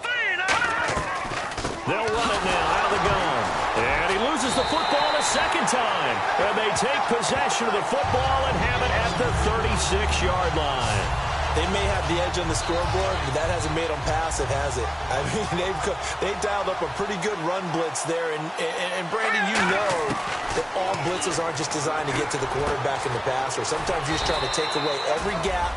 3-19. They'll run it now out of the gun. And he loses the football a second time. And they take possession of the football and have it at the 36-yard line. They may have the edge on the scoreboard, but that hasn't made them passive, has it? I mean, they've dialed up a pretty good run blitz there. And Brandon, you know that all blitzes aren't just designed to get to the quarterback in the passer. Sometimes you're just trying to take away every gap,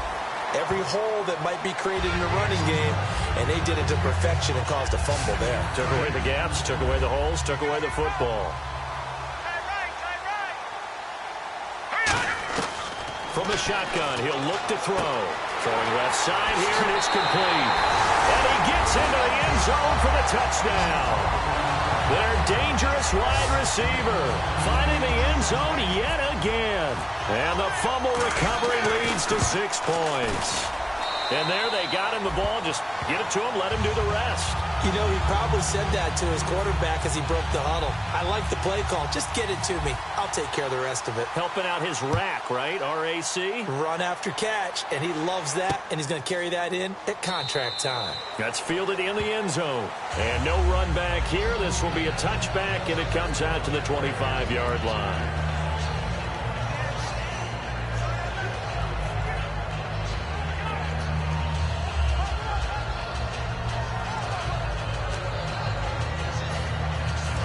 every hole that might be created in the running game, and they did it to perfection and caused a fumble there. Took away the gaps, took away the holes, took away the football. From the shotgun, he'll look to throw. Throwing left side here, and it's complete. And he gets into the end zone for the touchdown. Their dangerous wide receiver finding the end zone yet again. And the fumble recovery leads to 6 points. And there they got him the ball. Just get it to him, let him do the rest. You know, he probably said that to his quarterback as he broke the huddle. I like the play call. Just get it to me. I'll take care of the rest of it. Helping out his rack, right? R-A-C? Run after catch, and he loves that, and he's going to carry that in at contract time. That's fielded in the end zone. And no run back here. This will be a touchback, and it comes out to the 25-yard line.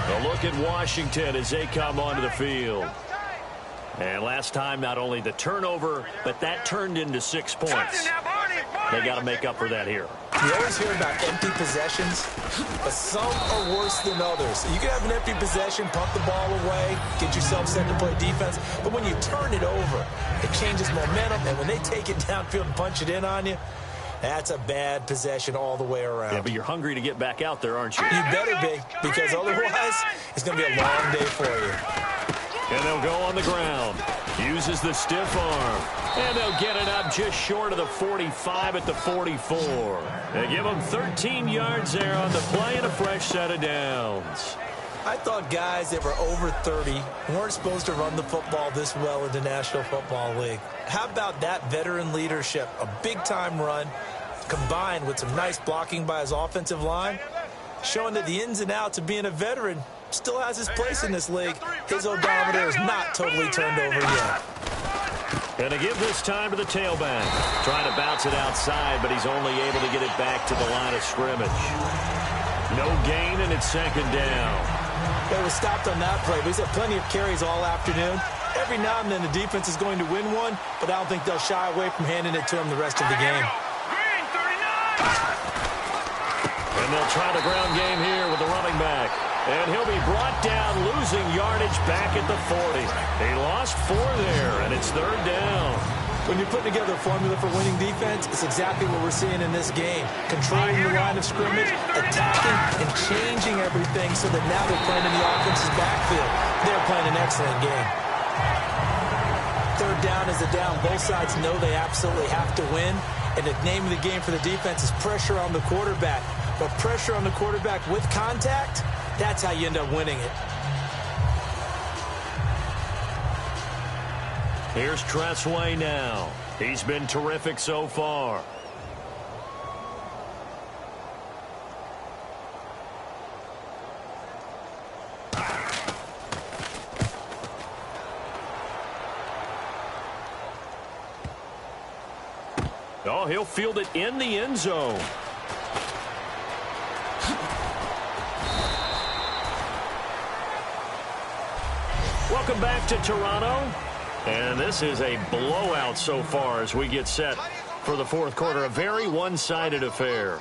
A look at Washington as they come onto the field. And last time, not only the turnover, but that turned into 6 points. They got to make up for that here. You always hear about empty possessions, but some are worse than others. You can have an empty possession, pump the ball away, get yourself set to play defense, but when you turn it over, it changes momentum, and when they take it downfield and punch it in on you, that's a bad possession all the way around. Yeah, but you're hungry to get back out there, aren't you? You better be, because otherwise it's going to be a long day for you. And they'll go on the ground. Uses the stiff arm. And they'll get it up just short of the 45 at the 44. They give them 13 yards there on the play and a fresh set of downs. I thought guys that were over 30 weren't supposed to run the football this well in the National Football League. How about that veteran leadership? A big-time run combined with some nice blocking by his offensive line, showing that the ins and outs of being a veteran still has his place in this league. His odometer is not totally turned over yet. And to give this time to the tailback. Trying to bounce it outside, but he's only able to get it back to the line of scrimmage. No gain, and it's second down. They were stopped on that play, but he's had plenty of carries all afternoon. Every now and then the defense is going to win one, but I don't think they'll shy away from handing it to him the rest of the game. And they'll try the ground game here with the running back. And he'll be brought down, losing yardage back at the 40. He lost 4 there, and it's third down. When you're putting together a formula for winning defense, it's exactly what we're seeing in this game. Controlling the line of scrimmage, attacking, and changing everything so that now they're playing in the offense's backfield. They're playing an excellent game. Third down is a down. Both sides know they absolutely have to win. And the name of the game for the defense is pressure on the quarterback. But pressure on the quarterback with contact, that's how you end up winning it. Here's Tressway now. He's been terrific so far. Oh, he'll field it in the end zone. Welcome back to Toronto. And this is a blowout so far as we get set for the fourth quarter. A very one-sided affair.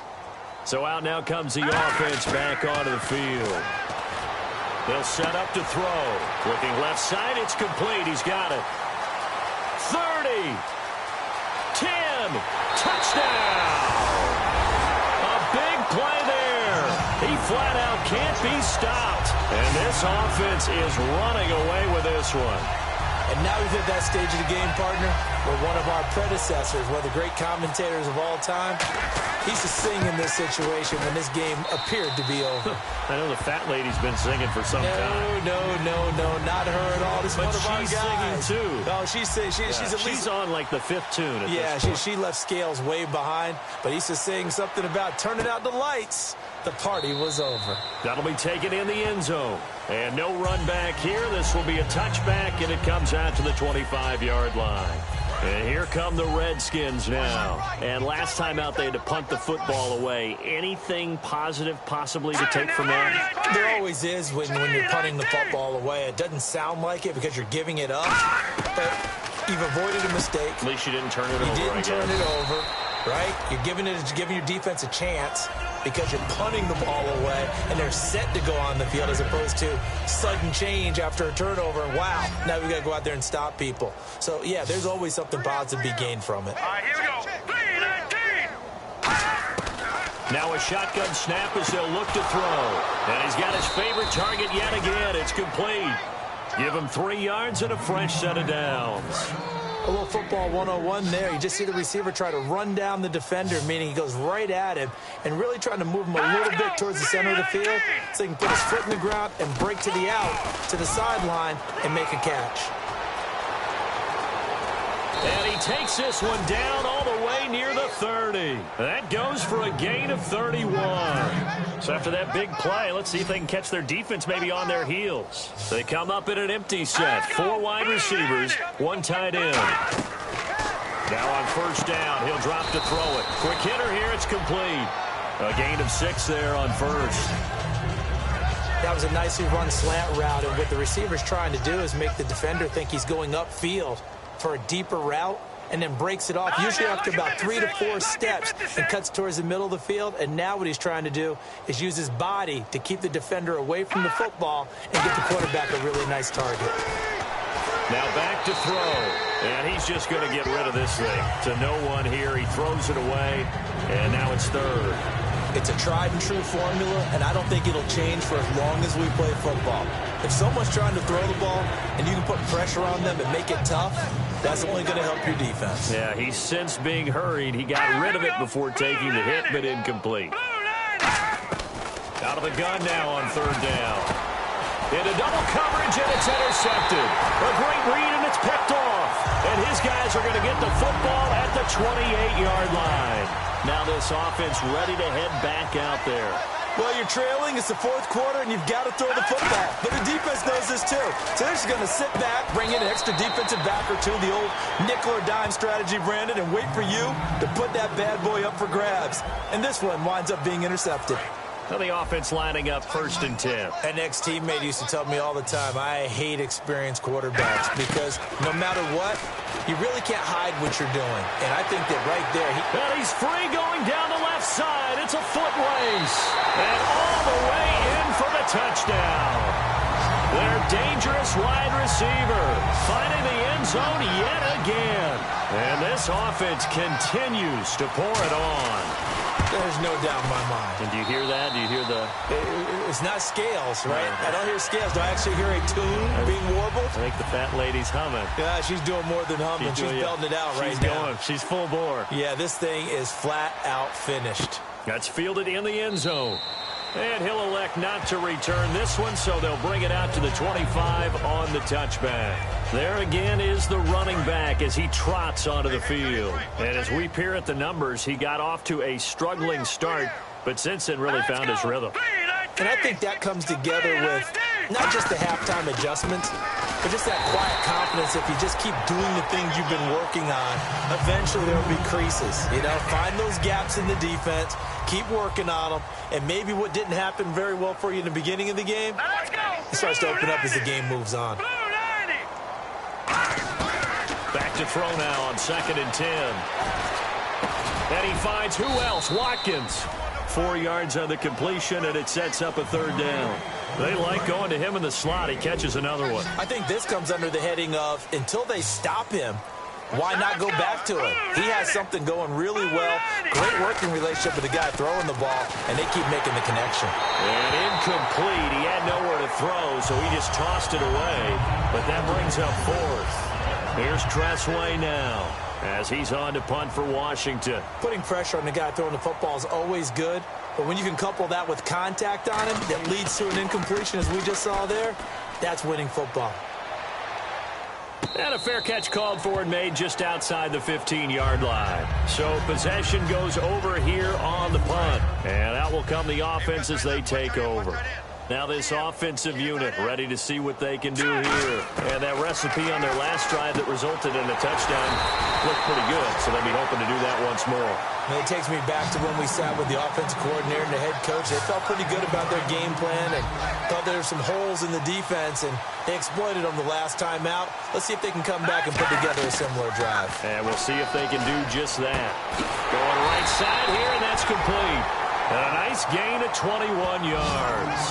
So out now comes the offense back onto the field. They'll set up to throw. Looking left side, it's complete. He's got it. 30. 10. Touchdown. A big play there. He flat out can't be stopped. And this offense is running away with this one. And now we've hit that stage of the game, partner, where one of our predecessors, one of the great commentators of all time, he used to sing in this situation when this game appeared to be over. I know the fat lady's been singing for some time. No, not her at all. This is one of our guys. She's singing, too. Oh, she's at least... She's on, like, the 5th tune at this point. She left Scales way behind, but he used to sing something about turning out the lights. The party was over. That'll be taken in the end zone. And no run back here. This will be a touchback, and it comes out to the 25-yard line. And here come the Redskins now. And last time out, they had to punt the football away. Anything positive possibly to take from that? There always is when you're punting the football away. It doesn't sound like it because you're giving it up. But you've avoided a mistake. At least you didn't turn it over. You didn't turn it over, right? You're giving your defense a chance because you're punting the ball away, and they're set to go on the field as opposed to sudden change after a turnover. Wow, now we've got to go out there and stop people. So, yeah, there's always something positive to be gained from it. All right, here we go. 3-19. Now a shotgun snap as they'll look to throw. And he's got his favorite target yet again. It's complete. Give him 3 yards and a fresh set of downs. A little football 101 there. You just see the receiver try to run down the defender, meaning he goes right at him and really trying to move him a little bit towards the center of the field so he can put his foot in the ground and break to the out, to the sideline, and make a catch. And he takes this one down all the way near the 30. That goes for a gain of 31. So after that big play, let's see if they can catch their defense maybe on their heels. They come up in an empty set. 4 wide receivers, 1 tight end. Now on first down, he'll drop to throw it. Quick hitter here, it's complete. A gain of 6 there on first. That was a nicely run slant route, and what the receiver's trying to do is make the defender think he's going upfield for a deeper route, and then breaks it off, usually after about 3 to 4 steps, and cuts towards the middle of the field. And now what he's trying to do is use his body to keep the defender away from the football and get the quarterback a really nice target. Now back to throw, and he's just going to get rid of this thing. To no one here, he throws it away, and now it's third. It's a tried-and-true formula, and I don't think it'll change for as long as we play football. If someone's trying to throw the ball and you can put pressure on them and make it tough, that's only going to help your defense. Yeah, he's since being hurried. He got rid of it before taking the hit, but incomplete. Out of the gun now on third down. Into double coverage, and it's intercepted. A great read, and it's picked off. And his guys are going to get the football at the 28-yard line. Now this offense ready to head back out there. Well, you're trailing. It's the 4th quarter, and you've got to throw the football. But the defense knows this, too. So they're just going to sit back, bring in an extra defensive back or two, the old nickel or dime strategy, Brandon, and wait for you to put that bad boy up for grabs. And this one winds up being intercepted. Now the offense lining up 1st and 10. An ex-teammate used to tell me all the time, I hate experienced quarterbacks because no matter what, you really can't hide what you're doing. And I think that right there... And he's free going down the left side. It's a foot race. And all the way in for the touchdown. Their dangerous wide receiver finding the end zone yet again. And this offense continues to pour it on. There's no doubt in my mind. And do you hear that? Do you hear the... It's not scales, right? I don't hear scales. Do I actually hear a tune being warbled? I think the fat lady's humming. Yeah, she's doing more than humming. She's belting it out right now. She's full bore. Yeah, this thing is flat out finished. That's fielded in the end zone. And he'll elect not to return this one, so they'll bring it out to the 25 on the touchback. There again is the running back as he trots onto the field. And as we peer at the numbers, he got off to a struggling start, but since then really found his rhythm. And I think that comes together with not just the halftime adjustments, but just that quiet confidence. If you just keep doing the things you've been working on, eventually there will be creases. You know, find those gaps in the defense, keep working on them, and maybe what didn't happen very well for you in the beginning of the game, it starts to open up as the game moves on. Back to throw now on 2nd and 10. And he finds who else? Watkins. 4 yards on the completion, and it sets up a 3rd down. They like going to him in the slot. He catches another one. I think this comes under the heading of until they stop him, why not go back to it? He has something going really well. Great working relationship with the guy throwing the ball, and they keep making the connection. And incomplete. He had nowhere to throw, so he just tossed it away. But that brings up 4th. Here's Tressway now as he's on to punt for Washington. Putting pressure on the guy throwing the football is always good, but when you can couple that with contact on him that leads to an incompletion, as we just saw there, that's winning football. And a fair catch called for and made just outside the 15-yard line. So possession goes over here on the punt. And out will come the offense as they take over. Now this offensive unit ready to see what they can do here. And that recipe on their last drive that resulted in a touchdown looked pretty good. So they'll be hoping to do that once more. And it takes me back to when we sat with the offensive coordinator and the head coach. They felt pretty good about their game plan and thought there were some holes in the defense, and they exploited them the last time out. Let's see if they can come back and put together a similar drive. And we'll see if they can do just that. Going right side here, and that's complete. And a nice gain of 21 yards.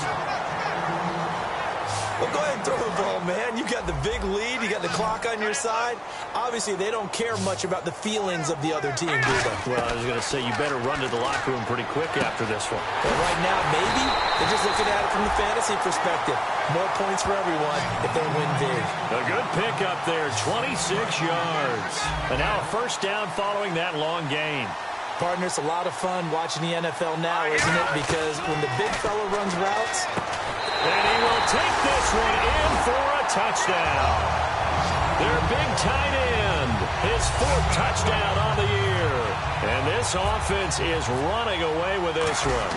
Well, go ahead and throw the ball, man. You got the big lead. You got the clock on your side. Obviously, they don't care much about the feelings of the other team, do they? Well, I was going to say, you better run to the locker room pretty quick after this one. But right now, maybe they're just looking at it from the fantasy perspective. More points for everyone if they win big. A good pick up there, 26 yards. And now a 1st down following that long gain. Partner, it's a lot of fun watching the NFL now, isn't it? Because when the big fella runs routes, and he will take this one in for a touchdown. Their big tight end, his 4th touchdown on the year. And this offense is running away with this one.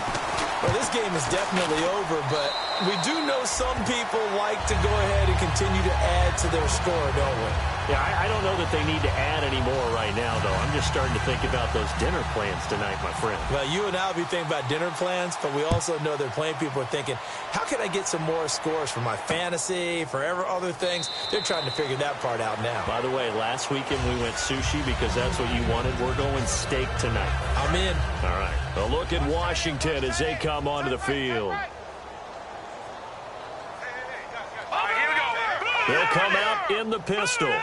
Well, this game is definitely over, but we do know some people like to go ahead and continue to add to their score, don't we? Yeah, I don't know that they need to add any more right now, though. I'm just starting to think about those dinner plans tonight, my friend. Well, you and I will be thinking about dinner plans, but we also know that plenty of people are thinking, how can I get some more scores for my fantasy, for other things? They're trying to figure that part out now. By the way, last weekend we went sushi because that's what you wanted. We're going steak tonight. I'm in. All right. A look at Washington as they come onto the field. They'll come out in the pistol.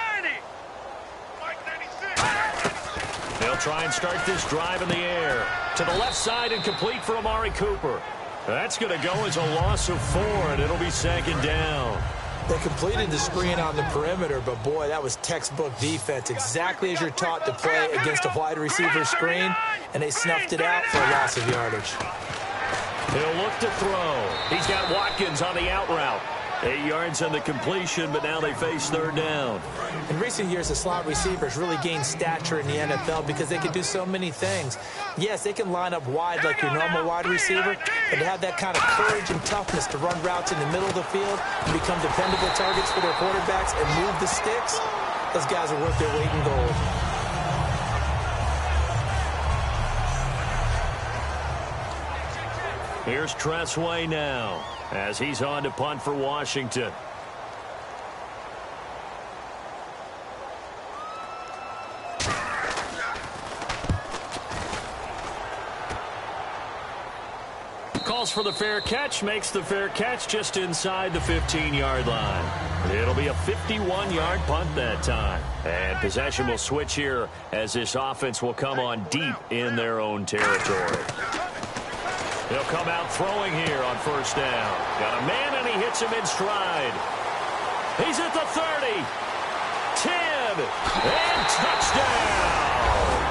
They'll try and start this drive in the air. To the left side and complete for Amari Cooper. That's going to go as a loss of 4, and it'll be 2nd down. They completed the screen on the perimeter, but boy, that was textbook defense. Exactly as you're taught to play against a wide receiver screen, and they snuffed it out for a loss of yardage. He'll look to throw. He's got Watkins on the out route. 8 yards on the completion, but now they face 3rd down. In recent years, the slot receivers really gained stature in the NFL because they can do so many things. Yes, they can line up wide like your normal wide receiver, but to have that kind of courage and toughness to run routes in the middle of the field and become dependable targets for their quarterbacks and move the sticks, those guys are worth their weight in gold. Here's Tressway now as he's on to punt for Washington. Calls for the fair catch, makes the fair catch just inside the 15-yard line. It'll be a 51-yard punt that time. And possession will switch here as this offense will come on deep in their own territory. He'll come out throwing here on 1st down. Got a man, and he hits him in stride. He's at the 30, 10, and touchdown.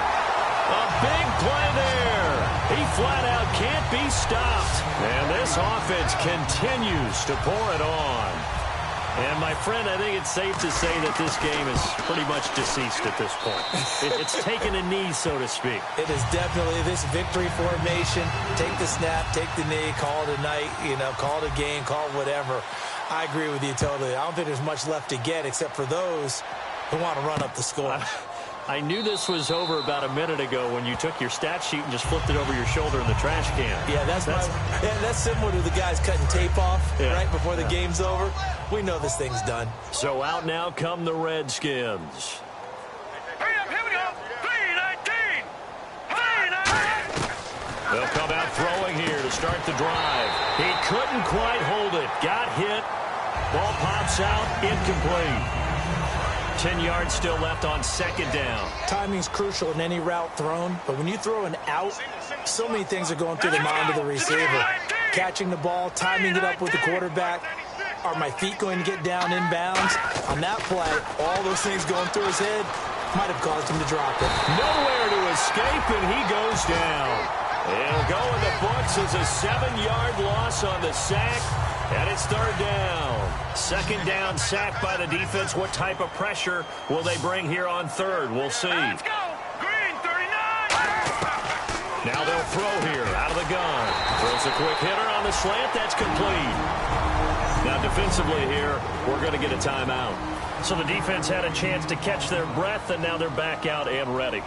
A big play there. He flat out can't be stopped. And this offense continues to pour it on. And, my friend, I think it's safe to say that this game is pretty much deceased at this point. It's taken a knee, so to speak. It is definitely this victory formation. Take the snap, take the knee, call it a night, call it a game, call it whatever. I agree with you totally. I don't think there's much left to get except for those who want to run up the score. I knew this was over about a minute ago when you took your stat sheet and just flipped it over your shoulder in the trash can. Yeah, that's similar to the guys cutting tape off right before the game's over. We know this thing's done. So out now come the Redskins. Here we go. 3-19. 3-19. They'll come out throwing here to start the drive. He couldn't quite hold it. Got hit. Ball pops out. Incomplete. 10 yards still left on second down. Timing's crucial in any route thrown, but when you throw an out, so many things are going through the mind of the receiver. Catching the ball, timing it up with the quarterback. Are my feet going to get down inbounds? On that play, all those things going through his head might have caused him to drop it. Nowhere to escape, and he goes down. It'll go in the books as a 7-yard loss on the sack, and it's third down. Second down sack by the defense. What type of pressure will they bring here on third? We'll see. Let's go. Green, 39. Now they'll throw here out of the gun. Throws a quick hitter on the slant. That's complete. Now defensively here, we're going to get a timeout. So the defense had a chance to catch their breath, and now they're back out and ready.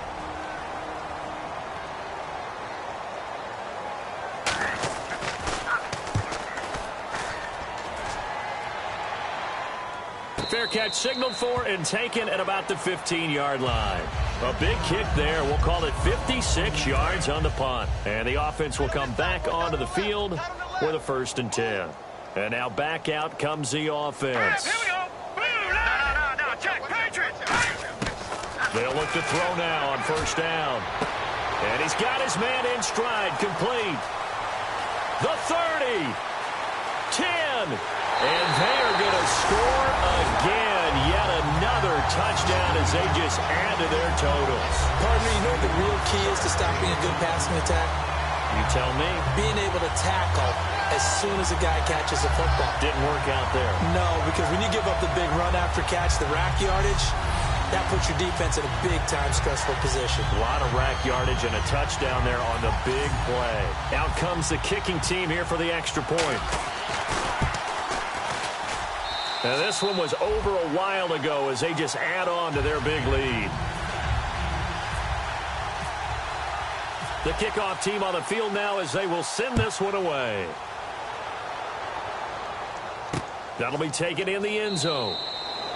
Fair catch signaled for and taken at about the 15-yard line. A big kick there. We'll call it 56 yards on the punt. And the offense will come back onto the field with a 1st and 10. And now back out comes the offense. Here we go. No. Check. Patriots. They'll look to throw now on 1st down. And he's got his man in stride. Complete. The 30. 10. And they are going to score again. Yet another touchdown as they just add to their totals. Partner, you know what the real key is to stopping a good passing attack? You tell me. Being able to tackle as soon as a guy catches a football. Didn't work out there. No, because when you give up the big run after catch, the rack yardage, that puts your defense in a big-time stressful position. A lot of rack yardage and a touchdown there on the big play. Out comes the kicking team here for the extra point. Now this one was over a while ago as they just add on to their big lead. The kickoff team on the field now as they will send this one away. That'll be taken in the end zone.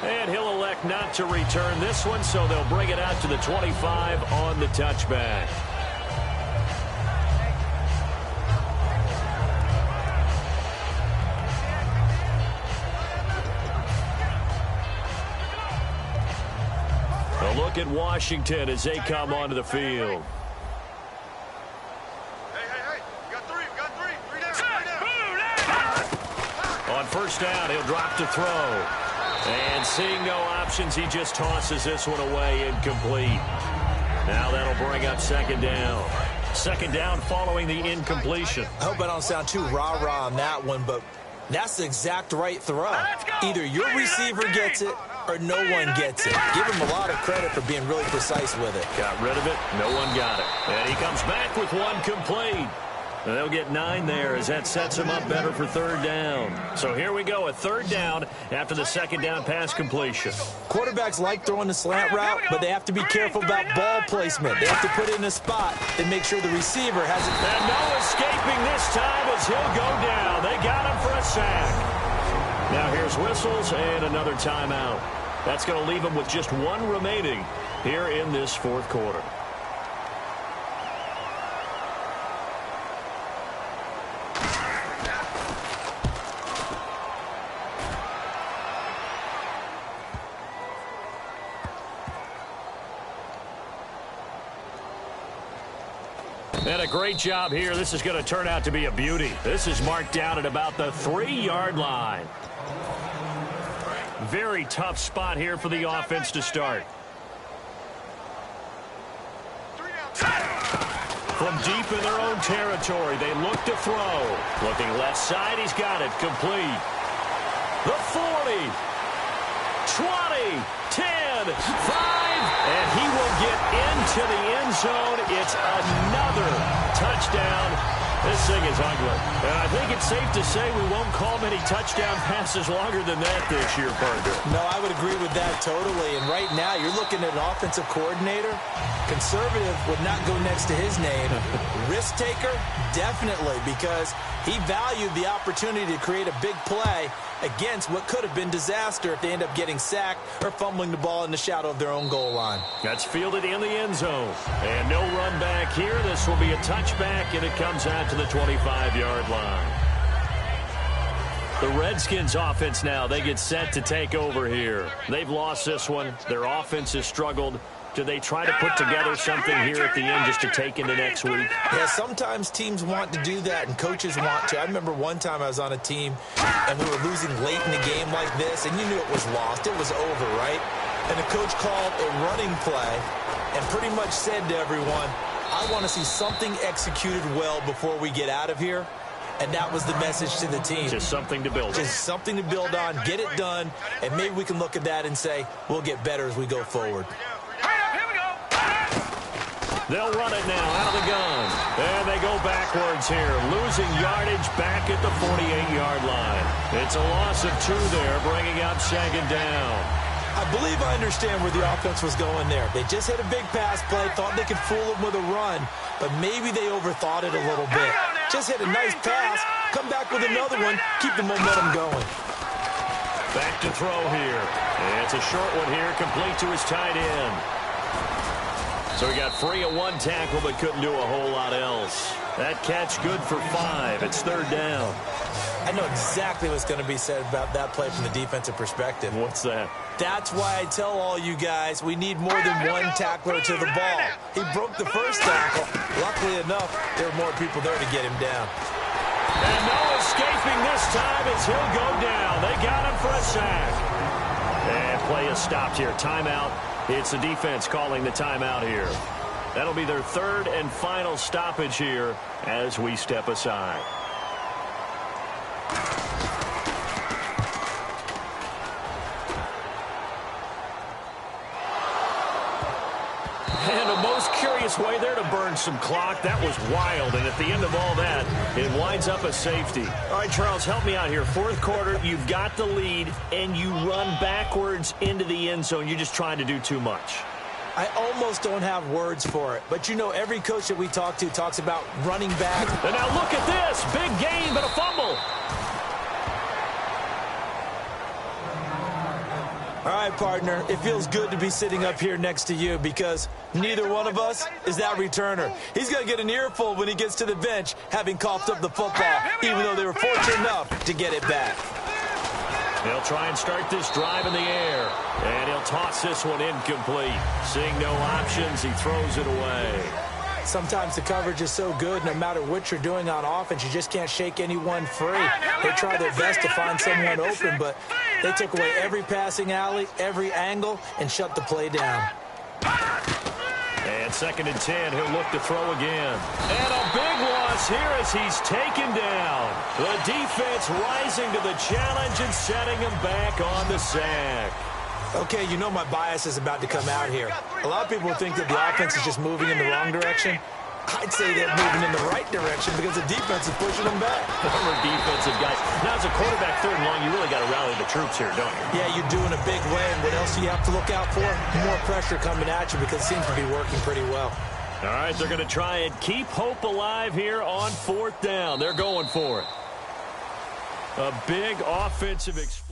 And he'll elect not to return this one, so they'll bring it out to the 25 on the touchback. A look at Washington as they come onto the field. Hey. We got three down. On 1st down, he'll drop to throw. And seeing no options, he just tosses this one away incomplete. Now that'll bring up 2nd down. 2nd down following the incompletion. I hope I don't sound too rah-rah on that one, but that's the exact right throw. Either your receiver gets it or no one gets it. Give him a lot of credit for being really precise with it. Got rid of it. No one got it. And he comes back with one complete. And they'll get 9 there as that sets him up better for 3rd down. So here we go, a 3rd down after the 2nd down pass completion. Quarterbacks like throwing the slant route, but they have to be careful about ball placement. They have to put it in a spot and make sure the receiver has it. And no escaping this time as he'll go down. They got him for a sack. Now here's whistles and another timeout. That's going to leave him with just 1 remaining here in this 4th quarter. And a great job here. This is going to turn out to be a beauty. This is marked down at about the 3-yard line. Very tough spot here for the offense to start. From deep in their own territory, they look to throw. Looking left side, he's got it. Complete. The 40. 20. 10. 5. And he will get into the end zone. It's another touchdown This thing is ugly. And I think it's safe to say we won't call many touchdown passes longer than that this year, partner. No, I would agree with that totally. And right now, you're looking at an offensive coordinator. Conservative would not go next to his name. Risk taker, definitely, because he valued the opportunity to create a big play against what could have been disaster if they end up getting sacked or fumbling the ball in the shadow of their own goal line. That's fielded in the end zone. And no run back here. This will be a touchback, and it comes out to the 25-yard line. The Redskins offense now, they get set to take over here. They've lost this one. Their offense has struggled. Do they try to put together something here at the end just to take into next week? Yeah, sometimes teams want to do that and coaches want to. I remember one time I was on a team and we were losing late in a game like this, and you knew it was lost. It was over, right? And the coach called a running play and pretty much said to everyone, I want to see something executed well before we get out of here. And that was the message to the team. Just something to build on. Just something to build on, get it done, and maybe we can look at that and say, we'll get better as we go forward. They'll run it now out of the gun. And they go backwards here, losing yardage back at the 48-yard line. It's a loss of 2 there, bringing up second down. I believe I understand where the offense was going there. They just hit a big pass play, thought they could fool them with a run, but maybe they overthought it a little bit. Just hit a nice pass, come back with another one, keep the momentum going. Back to throw here. And it's a short one here, complete to his tight end. So he got free of 1 tackle, but couldn't do a whole lot else. That catch good for 5. It's third down. I know exactly what's going to be said about that play from the defensive perspective. What's that? That's why I tell all you guys we need more than one tackler to the ball. He broke the first tackle. Luckily enough, there were more people there to get him down. And no escaping this time as he'll go down. They got him for a sack. And play is stopped here. Timeout. It's the defense calling the timeout here. That'll be their third and final stoppage here as we step aside. And a most curious way there to burn some clock. That was wild. And at the end of all that, it winds up a safety. All right, Charles, help me out here. Fourth quarter, you've got the lead, and you run backwards into the end zone. You're just trying to do too much. I almost don't have words for it. But, you know, every coach that we talk to talks about running back. And now look at this. Big gain, but a fumble. All right, partner, it feels good to be sitting up here next to you because neither one of us is that returner. He's going to get an earful when he gets to the bench, having coughed up the football, even though they were fortunate enough to get it back. He'll try and start this drive in the air, and he'll toss this one incomplete. Seeing no options, he throws it away. Sometimes the coverage is so good, no matter what you're doing on offense, you just can't shake anyone free. They try their best to find someone open, but they took away every passing alley, every angle, and shut the play down. And 2nd and 10, he'll look to throw again. And a big loss here as he's taken down. The defense rising to the challenge and setting him back on the sack. Okay, you know my bias is about to come out here. A lot of people think that the offense is just moving in the wrong direction. I'd say they're moving in the right direction because the defense is pushing them back. Former defensive guys. Now, as a quarterback, 3rd and long, you really got to rally the troops here, don't you? Yeah, you do in a big way. And what else do you have to look out for? More pressure coming at you because it seems to be working pretty well. All right, they're going to try and keep hope alive here on 4th down. They're going for it. A big offensive explosion.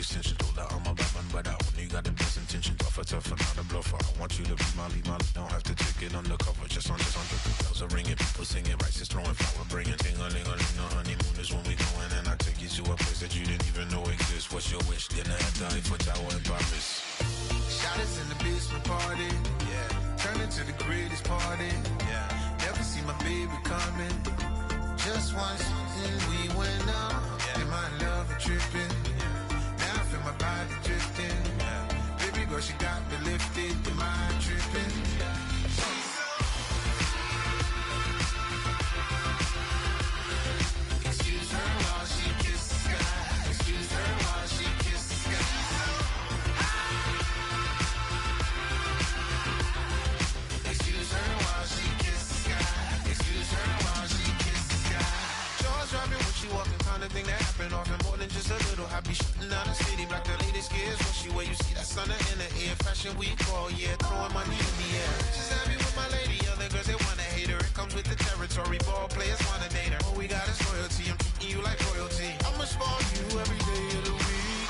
extension. Told her I'm a bad man, but I only got the best intention. Tougher, not a bluffer. I want you to be my lead, don't have to take it undercover. Just on bells are ringing, people singing, rice is throwing, flower bringing. Ting-a-ling-a-ling, the honeymoon is when we going, and I take you to a place that you didn't even know exists. What's your wish? Dinner at the Eiffel Tower in Paris. Shot us in the basement party, yeah. Turn into the greatest party, yeah. Never see my baby coming. Just once, and we went up, yeah. And my love a tripping, yeah. Now I feel my body drifting, yeah. Baby girl, she got me lifted, am I tripping? Yeah. Excuse her while she kisses the sky. Excuse her while she kisses the sky. Excuse her while she kisses the sky. Excuse her while she kisses the sky. Jaws dropping when she walking, kind of thing that happen often. More than just a little. I be shutting down the city, black the latest gears. When she wear, you see that sun in the air. Fashion week all year, throwing money in the air. She's happy with my lady, other girls they wanna hate her. It comes with the territory, ball players wanna date her. All we got is loyalty, I'm treating you like royalty. I'ma spoil you every day of the week.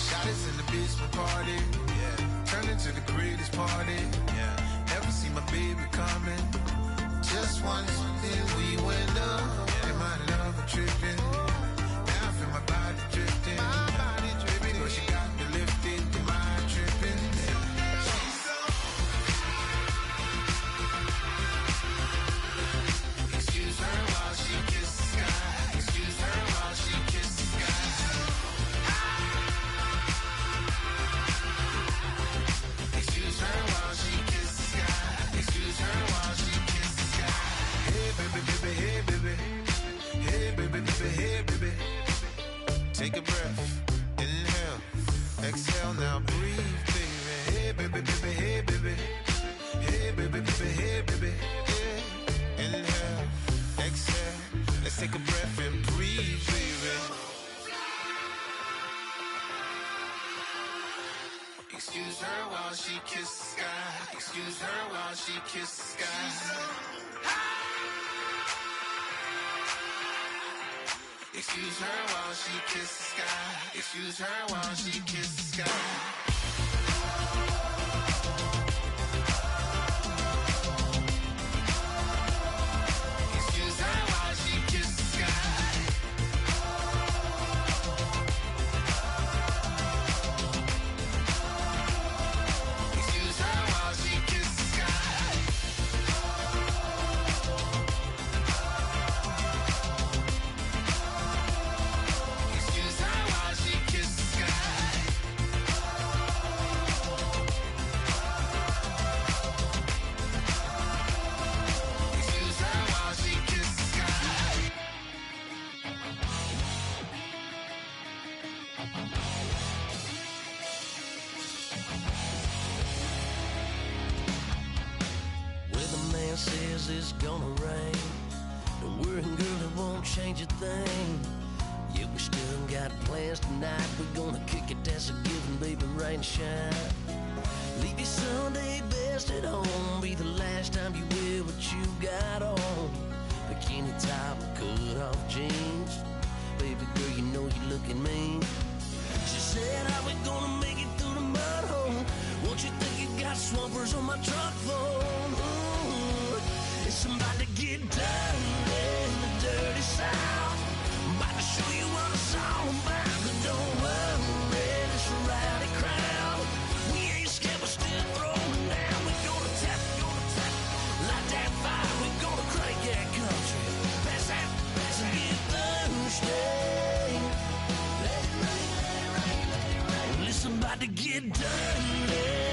Shot us in the basement party, yeah. Turned into the greatest party, yeah. Never see my baby coming. Just once, then we went up, yeah. And my love a tripping. Now I feel my body drifting. My body dripping, but she got me lifted. Am I tripping? Excuse her while she kisses the sky. Excuse her while she kisses the sky. Excuse her while she kisses the sky. Excuse her while she kisses the sky. Hey baby, baby, hey baby. Hey baby, baby, hey baby. Take a breath, inhale, exhale, now breathe, baby. Hey baby, baby, hey baby. Hey baby, baby, hey baby. Hey, inhale, exhale, let's take a breath and breathe, baby. Excuse her while she kisses the sky. Excuse her while she kisses the sky. Excuse her while she kisses the sky. Excuse her while she kisses the sky. Excuse her while she kisses the sky. Excuse her while she kisses the sky. Excuse her while she kisses the sky. Excuse her while she kisses the sky. Weatherman says it's gonna rain. Don't worry, girl, it won't change a thing. Yeah, we still got plans tonight. We're gonna kick it, that's a given, baby, rain or shine. Leave your Sunday best at home. Be the last time you wear what you got on. Bikini top and cut off jeans. Baby girl, you know you're looking mean. She said, how we gonna make it through the mud hole? Won't you think you got swampers on my truck phone? Ooh, it's about to get dirty in the dirty South. I'm about to show you what it's all about. But don't worry, this rowdy crowd, we ain't scared, we're still throwing down. We gonna tap, light that fire. We gonna crank that country, pass and get thirsty. Let it rain, let it rain, let it rain. Well, it's about to get dirty. Yeah.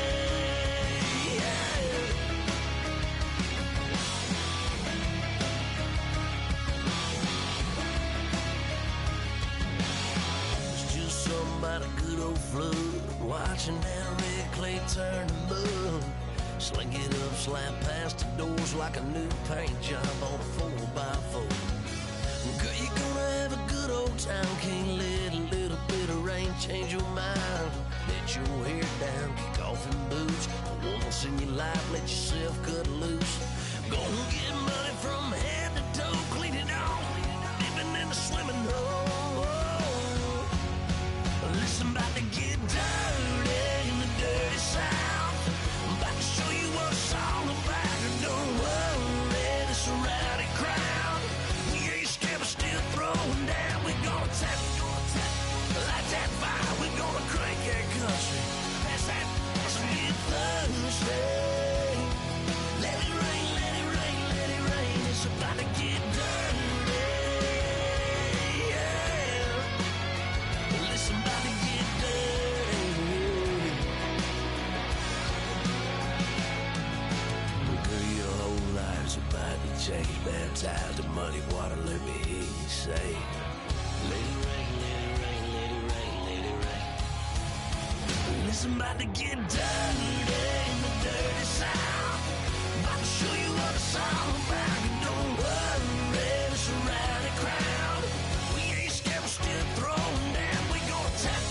It's just something about a good old flood, watching that red clay turn to mud. Sling it up, slap past the doors like a new paint job on a 4x4. Girl, you're gonna have a good old time. Can't let a little bit of rain change your mind. Let your hair down, kick off in boots. Once in your life, let yourself cut loose. Gonna get money from head to toe, clean it off, living in a swimming hole. Listen, about baptized in muddy water, let me hear you say, let it rain, let it rain, let it rain, let it rain. Listen, about to get dirty in the dirty South. About to show you what it's all about. And don't worry, it's a rowdy crowd. We ain't scared, we're still throwing down. We gonna tap,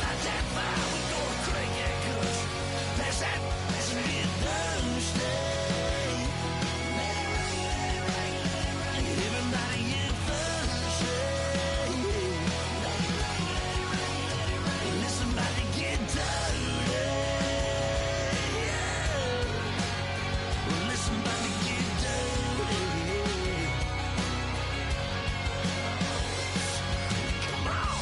light that fire. We gonna crank that cuss. That's that, that's a good Thursday. Everybody get Thursday. Listen, about to get dirty. Listen, about to get dirty. Come on.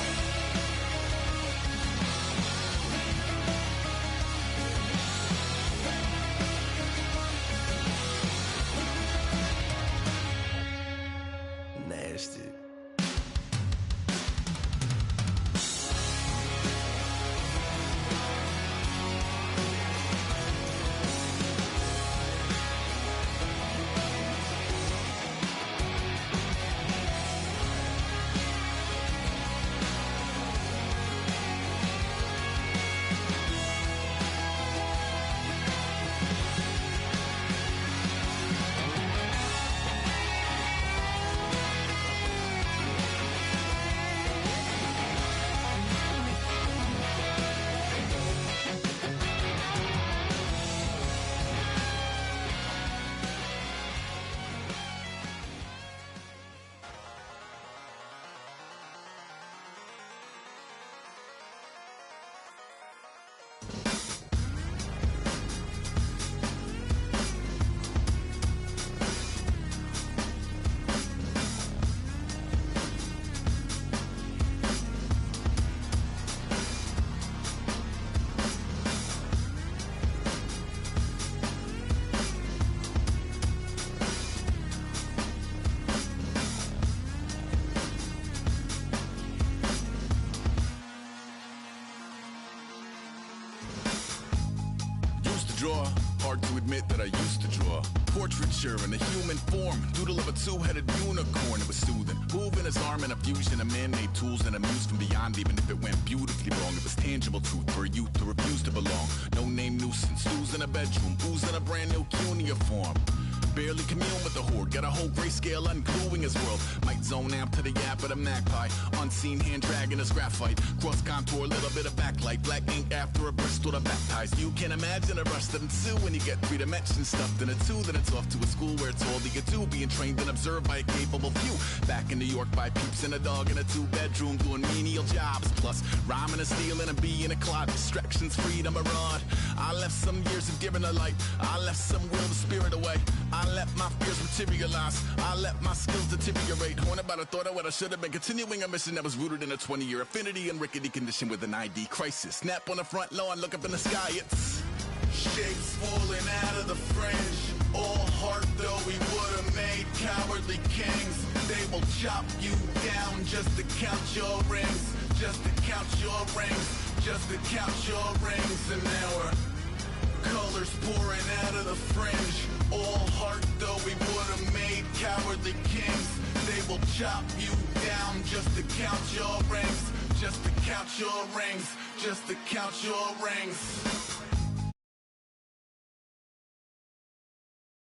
Nasty. Draw. Hard to admit that I used to draw. Portraiture in a human form. Doodle of a two-headed unicorn. It was soothing. Moving his arm in a fusion of man-made tools and a muse from beyond. Even if it went beautifully wrong, it was tangible truth for a youth to refuse to belong. No-name nuisance. Stews in a bedroom. Booze in a brand new cuneiform. Barely commune with the horde. Got a whole grayscale ungluing his world. Might zone out to the yap of the magpie. Unseen hand dragging his graphite. Cross contour, little bit of backlight. Black ink after a Bristol to baptize. You can imagine a rush that ensue when you get three dimensions stuffed in a two. Then it's off to a school where it's all that you do. Being trained and observed by a capable few. Back in New York by peeps and a dog in a two-bedroom doing menial jobs. Plus rhyming and stealing and being a clod. Distractions, freedom, a rod. I left some years of giving a light. I left some will to spirit away. I let my fears materialize. I let my skills deteriorate. Horn about a thought of what I should have been. Continuing a mission that was rooted in a 20-year affinity and rickety condition with an ID crisis. Snap on the front lawn, look up in the sky, it's shapes falling out of the fringe. All heart though we would have made cowardly kings. They will chop you down just to count your rings. Just to count your rings. Just to count your rings. And now we're colors pouring out of the fringe. All heart though we would have made cowardly kings. They will chop you down just to count your rings. Just to count your rings. Just to count your rings.